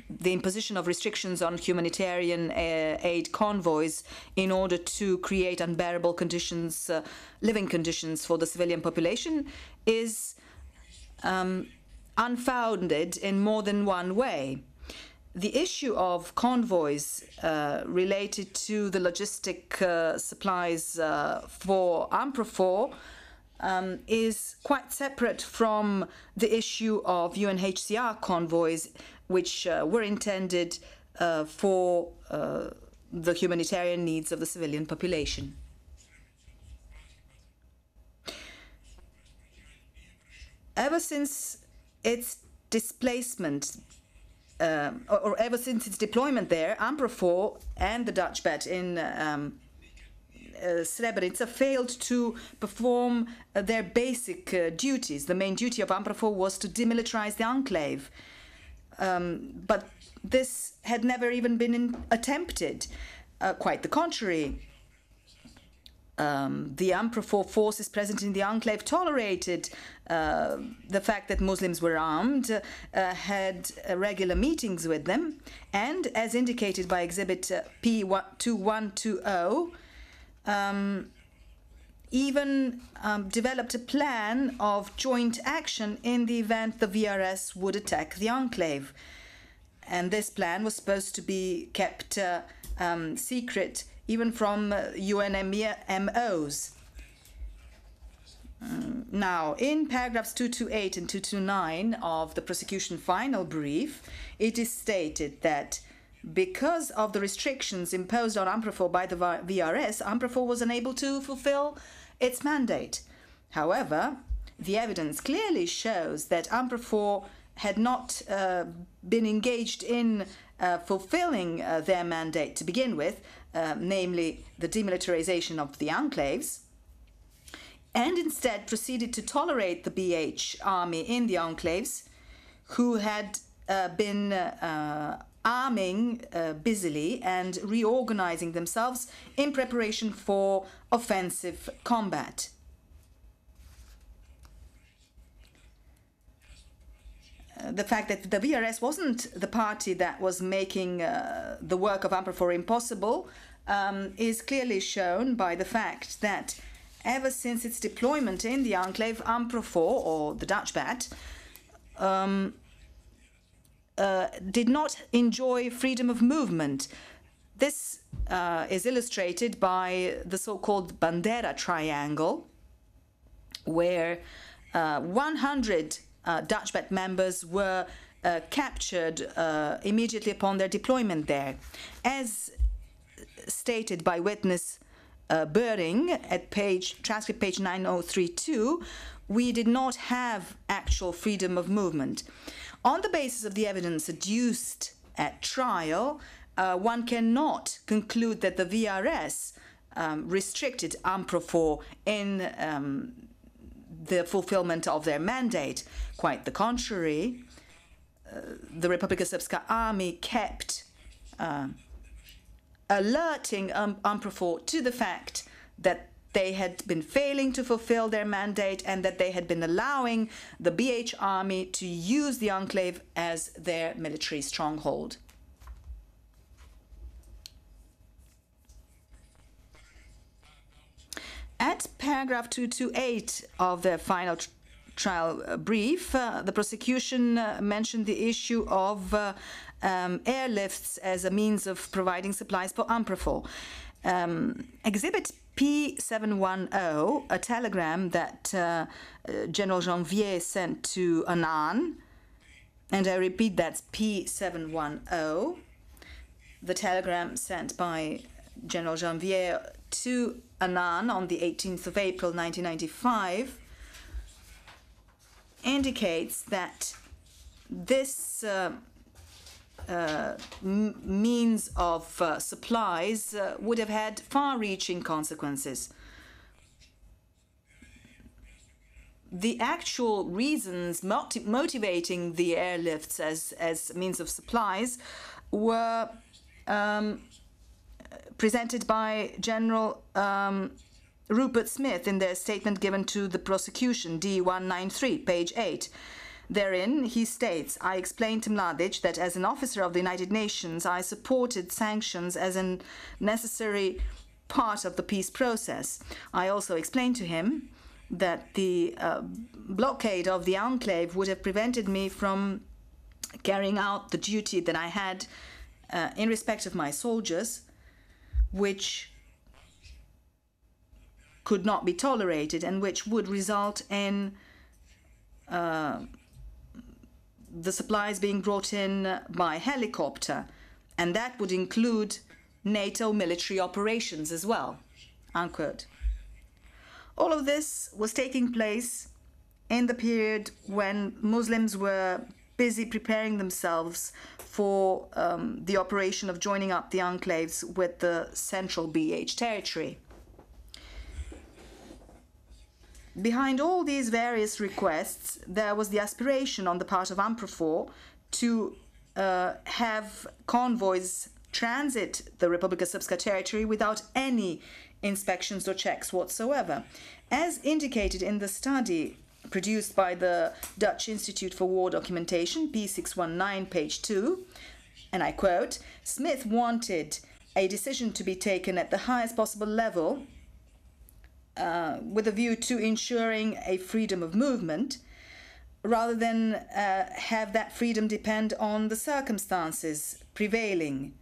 the imposition of restrictions on humanitarian aid convoys in order to create unbearable conditions, living conditions for the civilian population is unfounded in more than one way. The issue of convoys related to the logistic supplies for UNPROFOR is quite separate from the issue of UNHCR convoys, which were intended for the humanitarian needs of the civilian population. Ever since its displacement, or ever since its deployment there, UNPROFOR and the Dutch bat in Srebrenica failed to perform their basic duties. The main duty of UNPROFOR was to demilitarize the enclave. But this had never even been attempted. Quite the contrary. The UNPROFOR forces present in the enclave tolerated the fact that Muslims were armed, had regular meetings with them, and, as indicated by Exhibit P2120, even developed a plan of joint action in the event the VRS would attack the enclave. And this plan was supposed to be kept secret even from UNMOs. Now, in paragraphs 228 and 229 of the prosecution final brief, it is stated that because of the restrictions imposed on UNPROFOR by the VRS, UNPROFOR was unable to fulfill its mandate. However, the evidence clearly shows that UNPROFOR had not been engaged in fulfilling their mandate to begin with, namely the demilitarization of the enclaves, and instead proceeded to tolerate the BH army in the enclaves, who had been arming busily and reorganizing themselves in preparation for offensive combat. The fact that the VRS wasn't the party that was making the work of UNPROFOR impossible is clearly shown by the fact that ever since its deployment in the enclave, UNPROFOR, or the Dutch BAT, did not enjoy freedom of movement. This is illustrated by the so-called Bandera Triangle, where 100 Dutch BAT members were captured immediately upon their deployment there. As stated by witness Böring at transcript page 9032, we did not have actual freedom of movement. On the basis of the evidence adduced at trial, one cannot conclude that the VRS restricted UNPROFOR in the fulfillment of their mandate. Quite the contrary, the Republika Srpska army kept alerting UNPROFOR to the fact that they had been failing to fulfill their mandate and that they had been allowing the BH army to use the enclave as their military stronghold. At paragraph 228 of their final trial brief, the prosecution mentioned the issue of airlifts as a means of providing supplies for UNPROFOR. Exhibit P710, a telegram that General Janvier sent to Annan, and I repeat, that's P710, the telegram sent by General Janvier to Annan on the 18th of April 1995, indicates that this means of supplies would have had far-reaching consequences. The actual reasons motivating the airlifts as means of supplies were presented by General Rupert Smith in their statement given to the prosecution, D193, page 8. Therein, he states, I explained to Mladic that as an officer of the United Nations, I supported sanctions as a necessary part of the peace process. I also explained to him that the blockade of the enclave would have prevented me from carrying out the duty that I had in respect of my soldiers, which could not be tolerated and which would result in the supplies being brought in by helicopter, and that would include NATO military operations as well, unquote. All of this was taking place in the period when Muslims were busy preparing themselves for the operation of joining up the enclaves with the central BH territory. Behind all these various requests, there was the aspiration on the part of UNPROFOR to have convoys transit the Republika Srpska territory without any inspections or checks whatsoever. As indicated in the study produced by the Dutch Institute for War Documentation, P619, page 2, and I quote, Smith wanted a decision to be taken at the highest possible level with a view to ensuring a freedom of movement, rather than have that freedom depend on the circumstances prevailing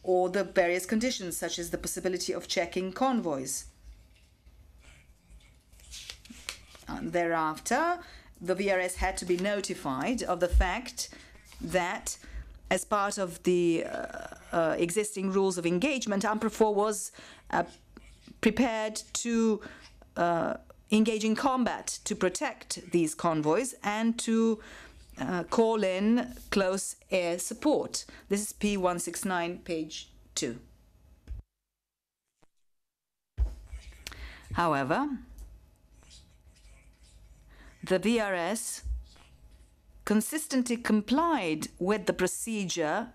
or the various conditions, such as the possibility of checking convoys. Thereafter, the VRS had to be notified of the fact that, as part of the existing rules of engagement, UNPROFOR was prepared to engage in combat to protect these convoys and to call in close air support. This is P169, page 2. However, the VRS consistently complied with the procedure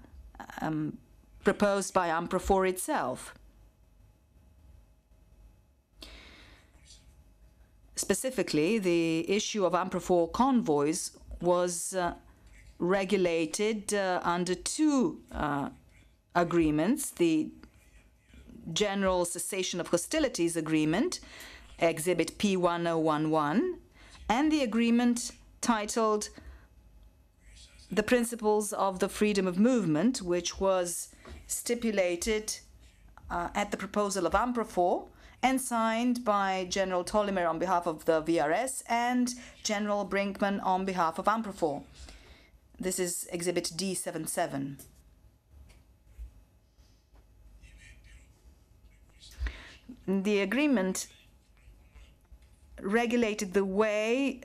proposed by UNPROFOR itself. Specifically, the issue of UNPROFOR convoys was regulated under two agreements: the General Cessation of Hostilities Agreement, Exhibit P1011, and the agreement titled The Principles of the Freedom of Movement, which was stipulated at the proposal of UNPROFOR and signed by General Tolimir on behalf of the VRS and General Brinkman on behalf of UNPROFOR. This is Exhibit D77. The agreement regulated the way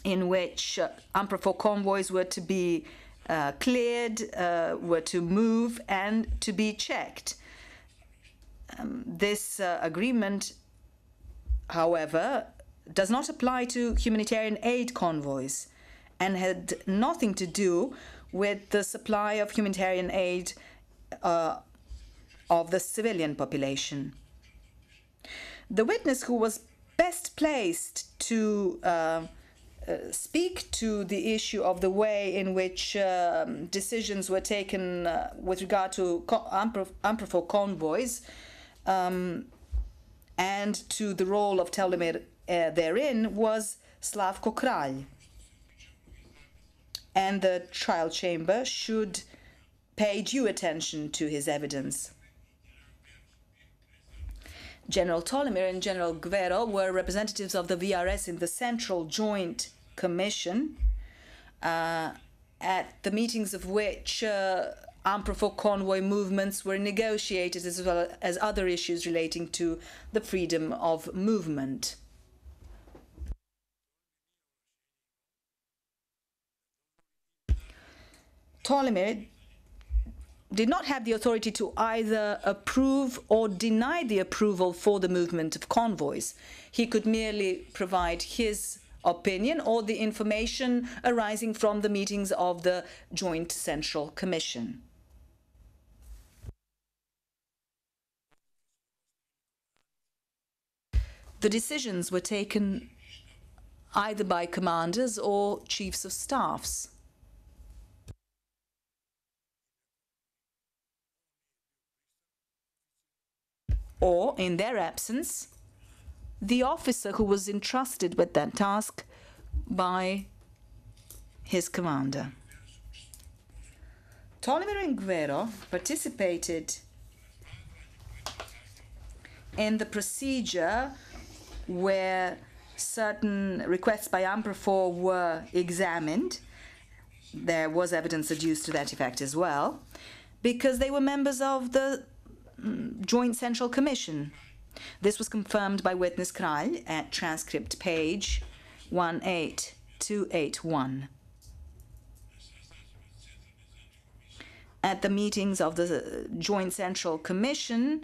in which UNPROFOR convoys were to be cleared, were to move, and to be checked. This agreement, however, does not apply to humanitarian aid convoys and had nothing to do with the supply of humanitarian aid of the civilian population. The witness who was best placed to speak to the issue of the way in which decisions were taken with regard to UNPROFOR convoys and to the role of Tolimir therein was Slavko Kralj. And the trial chamber should pay due attention to his evidence. General Tolimir and General Guerrero were representatives of the VRS in the Central Joint Commission, at the meetings of which UNPROFOR convoy movements were negotiated, as well as other issues relating to the freedom of movement. Tolimir did not have the authority to either approve or deny the approval for the movement of convoys. He could merely provide his opinion or the information arising from the meetings of the Joint Central Commission. The decisions were taken either by commanders or chiefs of staffs. Or, in their absence, the officer who was entrusted with that task by his commander. Tolimir and Guerrero participated in the procedure where certain requests by UNPROFOR were examined. There was evidence adduced to that effect as well, because they were members of the Joint Central Commission. This was confirmed by witness Kralj at transcript page 18281. At the meetings of the Joint Central Commission,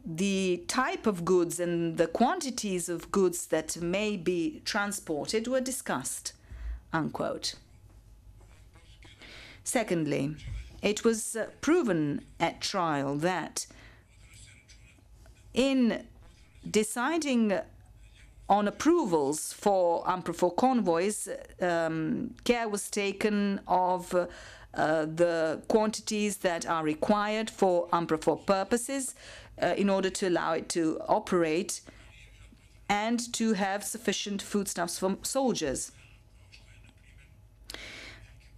the type of goods and the quantities of goods that may be transported were discussed, unquote. Secondly, it was proven at trial that in deciding on approvals for UNPROFOR convoys, care was taken of the quantities that are required for UNPROFOR purposes in order to allow it to operate and to have sufficient foodstuffs for soldiers.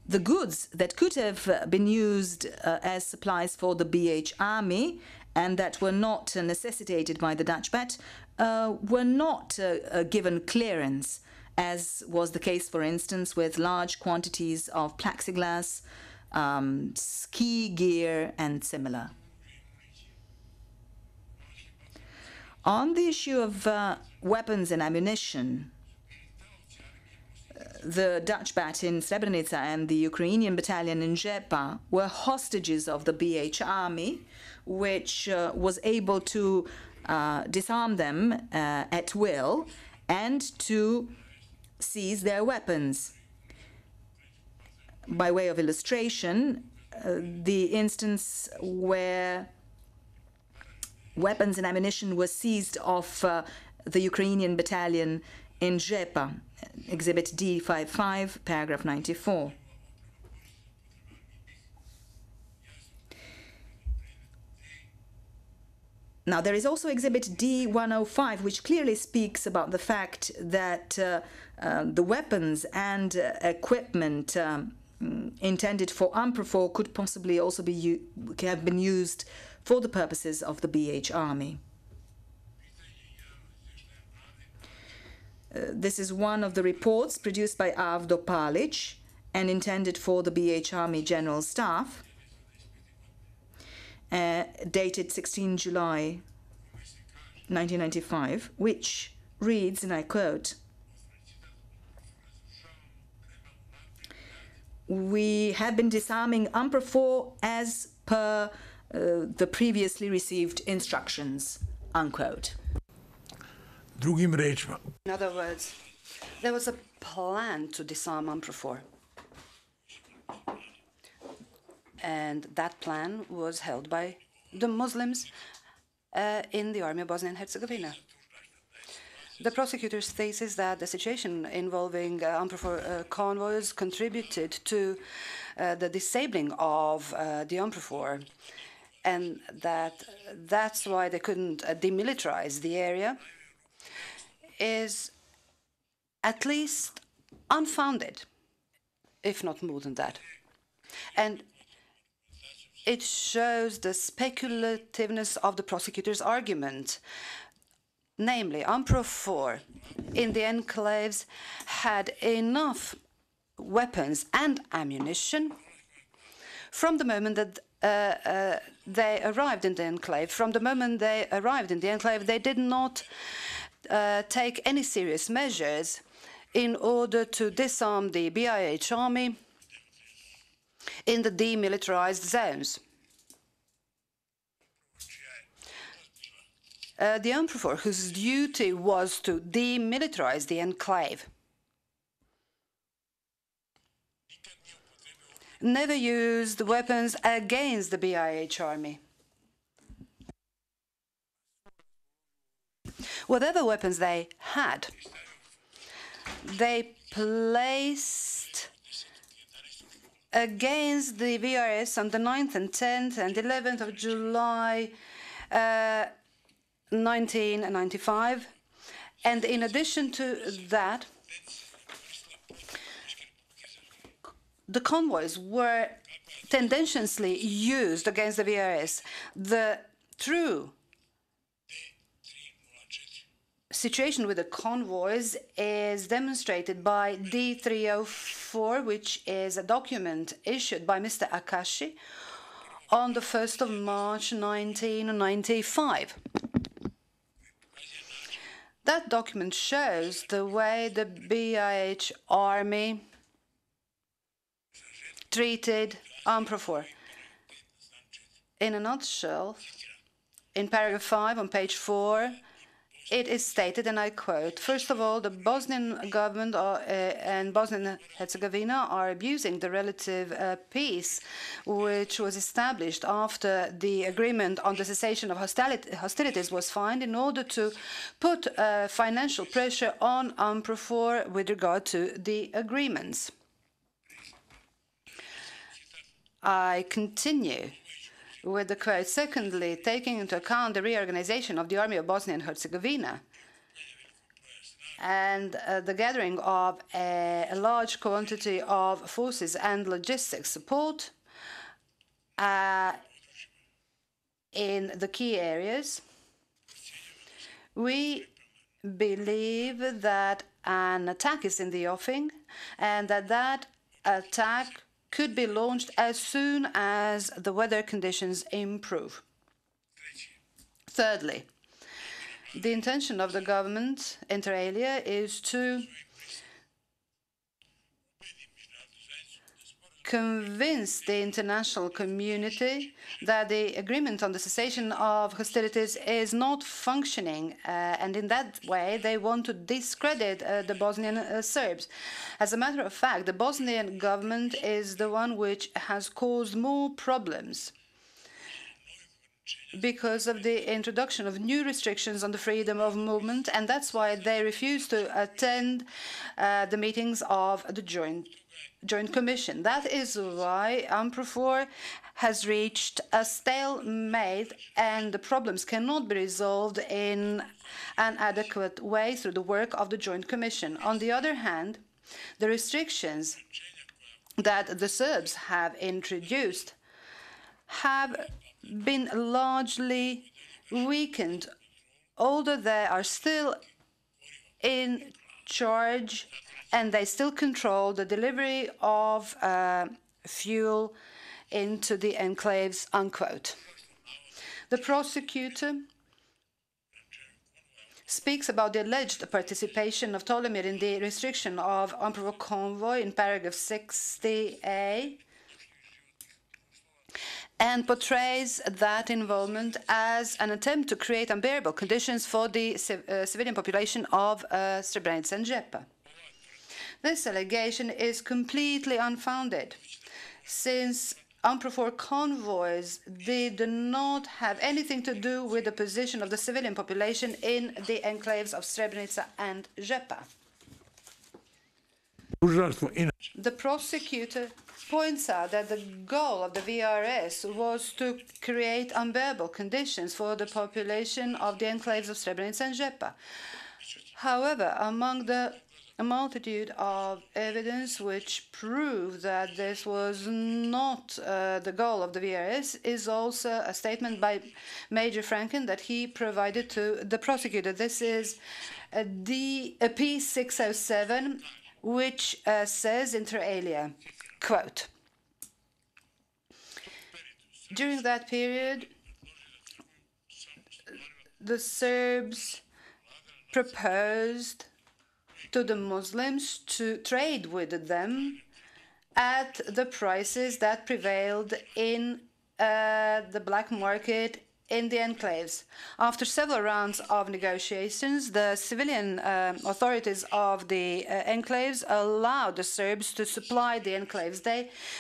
The goods that could have been used as supplies for the BH army and that were not necessitated by the Dutch bet were not given clearance, as was the case, for instance, with large quantities of plexiglass, ski gear, and similar. On the issue of weapons and ammunition, the Dutch bat in Srebrenica and the Ukrainian battalion in Žepa were hostages of the BH army, which was able to disarm them at will and to seize their weapons. By way of illustration, the instance where weapons and ammunition were seized off the Ukrainian battalion in Žepa, Exhibit D55, paragraph 94. Now, there is also Exhibit D105, which clearly speaks about the fact that the weapons and equipment intended for UNPROFOR could possibly also have been used for the purposes of the BH army. This is one of the reports produced by Avdo Palic and intended for the BH Army General Staff, dated 16 July 1995, which reads, and I quote, "We have been disarming UNPROFOR as per the previously received instructions," unquote. Drugim rečima. In other words, there was a plan to disarm UNPROFOR. And that plan was held by the Muslims in the army of Bosnia and Herzegovina. The prosecutor's thesis that the situation involving UNPROFOR convoys contributed to the disabling of the UNPROFOR, and that's why they couldn't demilitarize the area, is at least unfounded, if not more than that. And it shows the speculativeness of the prosecutor's argument. Namely, UNPROFOR in the enclaves had enough weapons and ammunition from the moment that they arrived in the enclave. From the moment they arrived in the enclave, they did not take any serious measures in order to disarm the BIH army in the demilitarized zones. The UNPROFOR, whose duty was to demilitarize the enclave, never used weapons against the BIH army. Whatever weapons they had, they placed against the VRS on the 9th and 10th and 11th of July 1995. And in addition to that, the convoys were tendentiously used against the VRS. The true situation with the convoys is demonstrated by D304, which is a document issued by Mr. Akashi on the 1st of March 1995. That document shows the way the BIH army treated UNPROFOR. In a nutshell, in paragraph 5 on page 4, it is stated, and I quote, "First of all, the Bosnian government and Bosnia and Herzegovina are abusing the relative peace which was established after the agreement on the cessation of hostilities was signed in order to put financial pressure on UNPROFOR with regard to the agreements." I continue with the quote, "Secondly, taking into account the reorganization of the Army of Bosnia and Herzegovina and the gathering of a large quantity of forces and logistics support in the key areas, we believe that an attack is in the offing and that attack could be launched as soon as the weather conditions improve. Thirdly, the intention of the government, inter alia, is to convince the international community that the agreement on the cessation of hostilities is not functioning, and in that way they want to discredit the Bosnian Serbs. As a matter of fact, the Bosnian government is the one which has caused more problems because of the introduction of new restrictions on the freedom of movement, and that's why they refuse to attend the meetings of the Joint Commission. That is why UNPROFOR has reached a stalemate, and the problems cannot be resolved in an adequate way through the work of the Joint Commission. On the other hand, the restrictions that the Serbs have introduced have been largely weakened, although they are still in charge and they still control the delivery of fuel into the enclaves, unquote. The prosecutor speaks about the alleged participation of Tolimir in the restriction of UNPROFOR convoy in paragraph 60A, and portrays that involvement as an attempt to create unbearable conditions for the civilian population of Srebrenica and Žepa. This allegation is completely unfounded, since UNPROFOR convoys did not have anything to do with the position of the civilian population in the enclaves of Srebrenica and Žepa. The prosecutor points out that the goal of the VRS was to create unbearable conditions for the population of the enclaves of Srebrenica and Žepa. However, among a multitude of evidence which prove that this was not the goal of the VRS is also a statement by Major Franken that he provided to the prosecutor. This is a P607, which says inter alia, quote, during that period, the Serbs proposed to the Muslims to trade with them at the prices that prevailed in the black market in the enclaves. After several rounds of negotiations, the civilian authorities of the enclaves allowed the Serbs to supply the enclaves.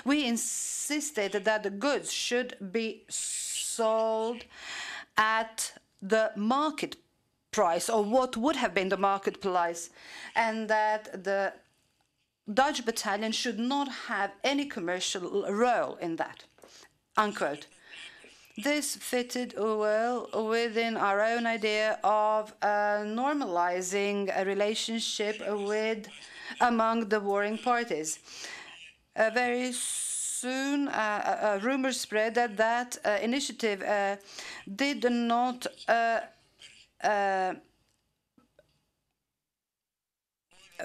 We insisted that the goods should be sold at the market price, or what would have been the market price, and that the Dutch battalion should not have any commercial role in that, unquote. This fitted well within our own idea of normalizing a relationship among the warring parties. Very soon, a rumor spread that that initiative did not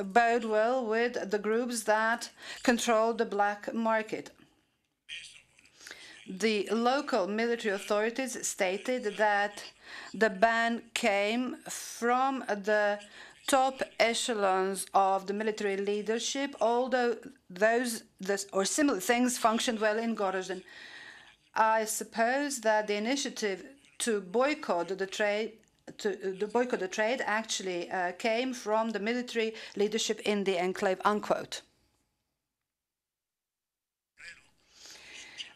bode well with the groups that control the black market. The local military authorities stated that the ban came from the top echelons of the military leadership, although those or similar things functioned well in Gorazden. I suppose that the initiative to boycott the trade actually came from the military leadership in the enclave, unquote.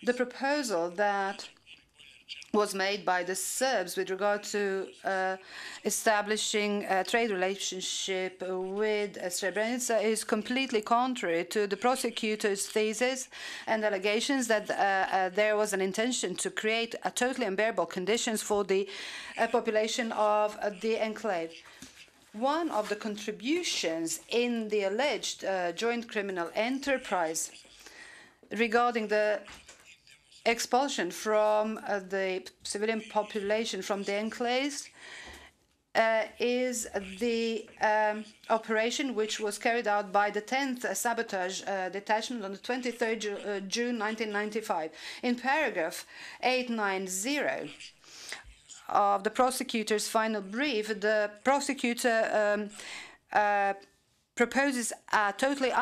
The proposal that was made by the Serbs with regard to establishing a trade relationship with Srebrenica is completely contrary to the prosecutor's thesis and allegations that there was an intention to create a totally unbearable conditions for the population of the enclave. One of the contributions in the alleged joint criminal enterprise regarding the expulsion from the civilian population from the enclaves is the operation which was carried out by the 10th Sabotage Detachment on the 23rd June 1995. In paragraph 890 of the prosecutor's final brief, the prosecutor proposes a totally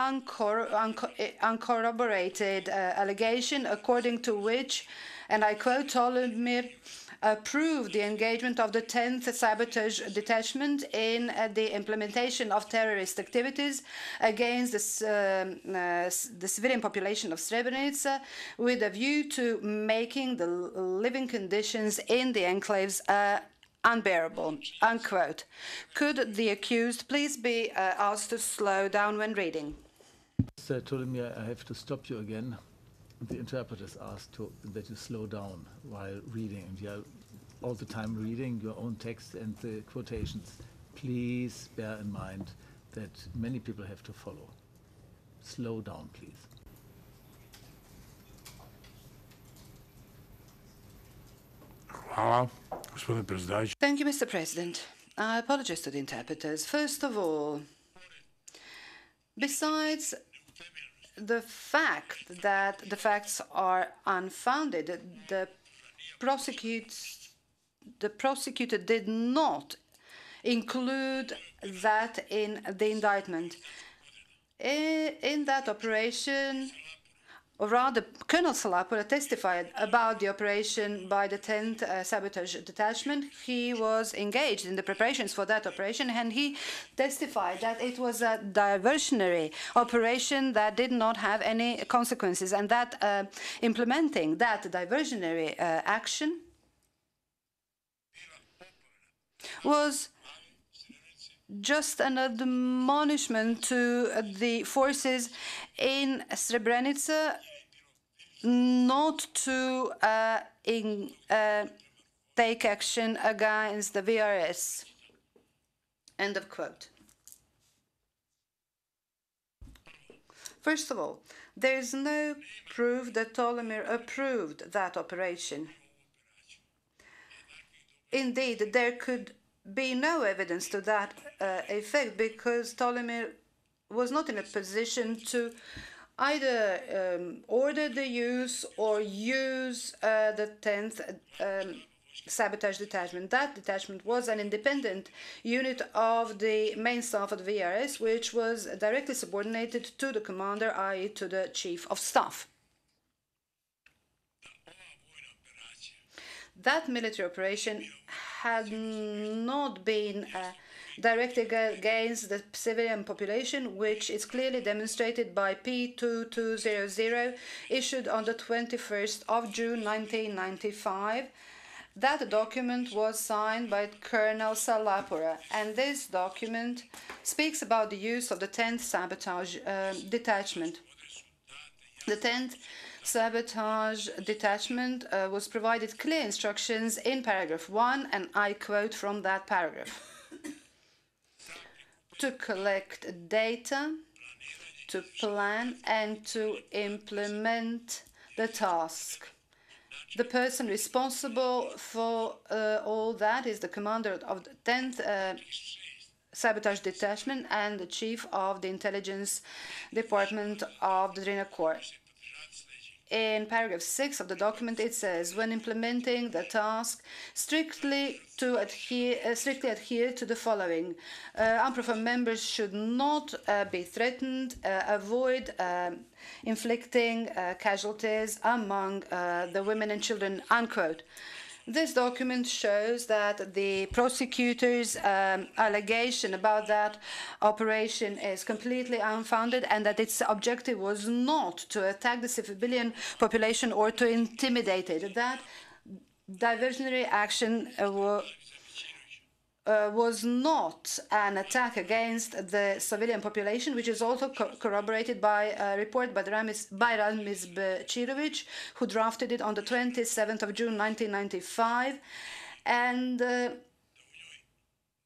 uncorroborated allegation according to which, and I quote, Tolimir approved the engagement of the 10th Sabotage Detachment in the implementation of terrorist activities against the civilian population of Srebrenica with a view to making the living conditions in the enclaves unbearable, unquote. Could the accused please be asked to slow down when reading? Mr. Tolimir, I have to stop you again. The interpreters asked that you slow down while reading, and you are all the time reading your own text and the quotations. Please bear in mind that many people have to follow. Slow down, please. Hvala, gospodine predsjedavajući. Thank you, Mr. President. I apologize to the interpreters. First of all, besides the fact that the facts are unfounded, the prosecutor did not include that in the indictment. In that operation, or rather, Colonel Salapura testified about the operation by the 10th Sabotage Detachment. He was engaged in the preparations for that operation, and he testified that it was a diversionary operation that did not have any consequences, and that implementing that diversionary action was just an admonishment to the forces in Srebrenica not to take action against the VRS. End of quote. First of all, there is no proof that Tolimir approved that operation. Indeed, there could be no evidence to that effect, because Tolimir was not in a position to either order the use or use the 10th Sabotage Detachment. That detachment was an independent unit of the main staff of the VRS, which was directly subordinated to the commander, i.e. to the Chief of Staff. That military operation had not been directed against the civilian population, which is clearly demonstrated by P2200 issued on the 21st of June 1995. That document was signed by Colonel Salapura, and this document speaks about the use of the 10th Sabotage Detachment. The 10th Sabotage Detachment was provided clear instructions in paragraph 1, and I quote from that paragraph: to collect data, to plan and to implement the task. The person responsible for all that is the commander of the 10th Sabotage Detachment and the chief of the intelligence department of the Drina Corps. In paragraph 6 of the document, it says, when implementing the task, strictly adhere to the following. UNPROFOR members should not be threatened, avoid inflicting casualties among the women and children, unquote. This document shows that the prosecutor's allegation about that operation is completely unfounded, and that its objective was not to attack the civilian population or to intimidate it. That diversionary action was not an attack against the civilian population, which is also corroborated by a report by Ramiz Bečirović, who drafted it on the 27th of June 1995, and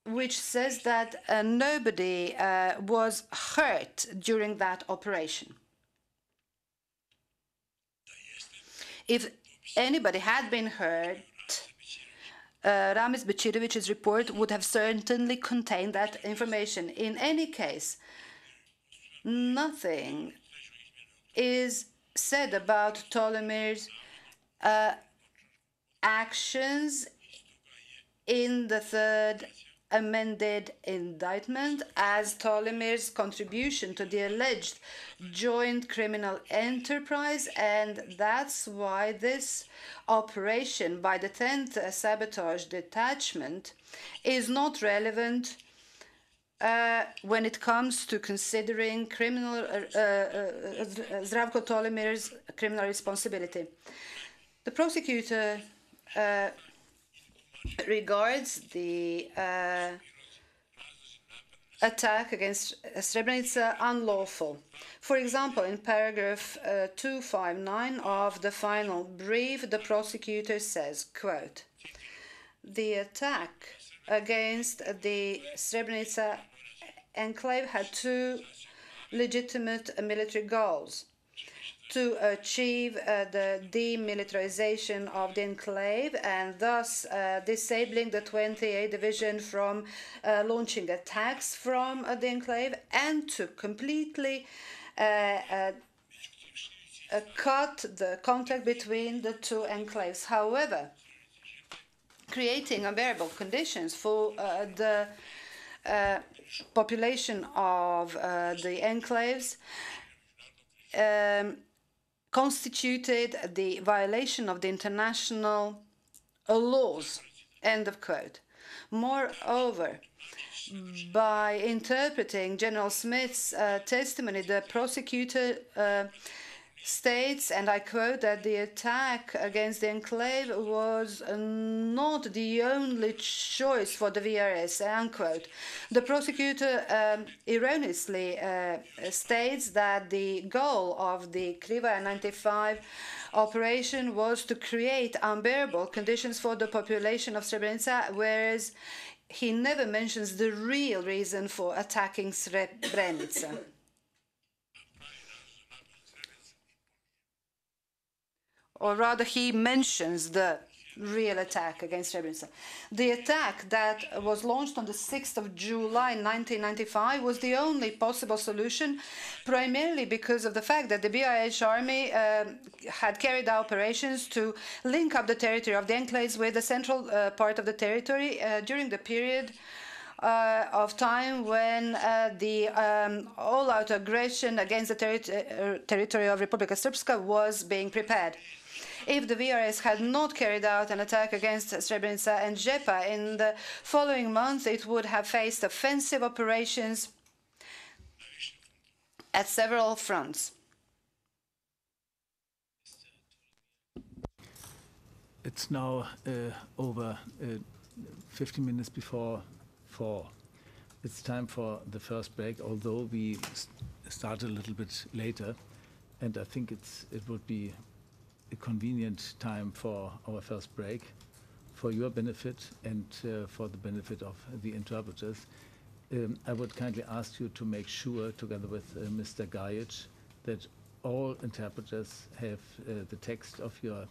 which says that nobody was hurt during that operation. If anybody had been hurt, Ramiz Bečirović's report would have certainly contained that information. In any case, nothing is said about Tolimir's actions in the 3rd amended indictment as Tolimir's contribution to the alleged joint criminal enterprise, and that's why this operation by the 10th Sabotage Detachment is not relevant when it comes to considering Zdravko Tolimir's criminal responsibility. The prosecutor regards the attack against Srebrenica unlawful. For example, in paragraph 259 of the final brief, the prosecutor says, quote, "The attack against the Srebrenica enclave had two legitimate military goals: to achieve the demilitarization of the enclave and thus disabling the 28th Division from launching attacks from the enclave, and to completely cut the contact between the two enclaves. However, creating unbearable conditions for the population of the enclaves constituted the violation of the international laws." End of quote. Moreover, by interpreting General Smith's testimony, the prosecutor states, and I quote, that the attack against the enclave was not the only choice for the VRS, unquote. The prosecutor erroneously states that the goal of the Krivaja 95 operation was to create unbearable conditions for the population of Srebrenica, whereas he never mentions the real reason for attacking Srebrenica. Or rather, he mentions the real attack against Srebrenica. The attack that was launched on the 6th of July 1995 was the only possible solution, primarily because of the fact that the BIH army had carried out operations to link up the territory of the enclaves with the central part of the territory during the period of time when the all-out aggression against the territory of Republika Srpska was being prepared. If the VRS had not carried out an attack against Srebrenica and Žepa in the following months, it would have faced offensive operations at several fronts. It's now over 15 minutes before 4. It's time for the first break, although we started a little bit later, and I think it would be a convenient time for our first break, for your benefit and for the benefit of the interpreters. I would kindly ask you to make sure, together with Mr. Gajic, that all interpreters have the text of your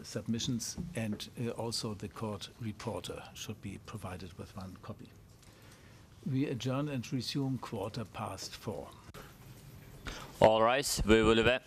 submissions, and also the court reporter should be provided with one copy. We adjourn and resume 4:15. All rise, vi vil levere.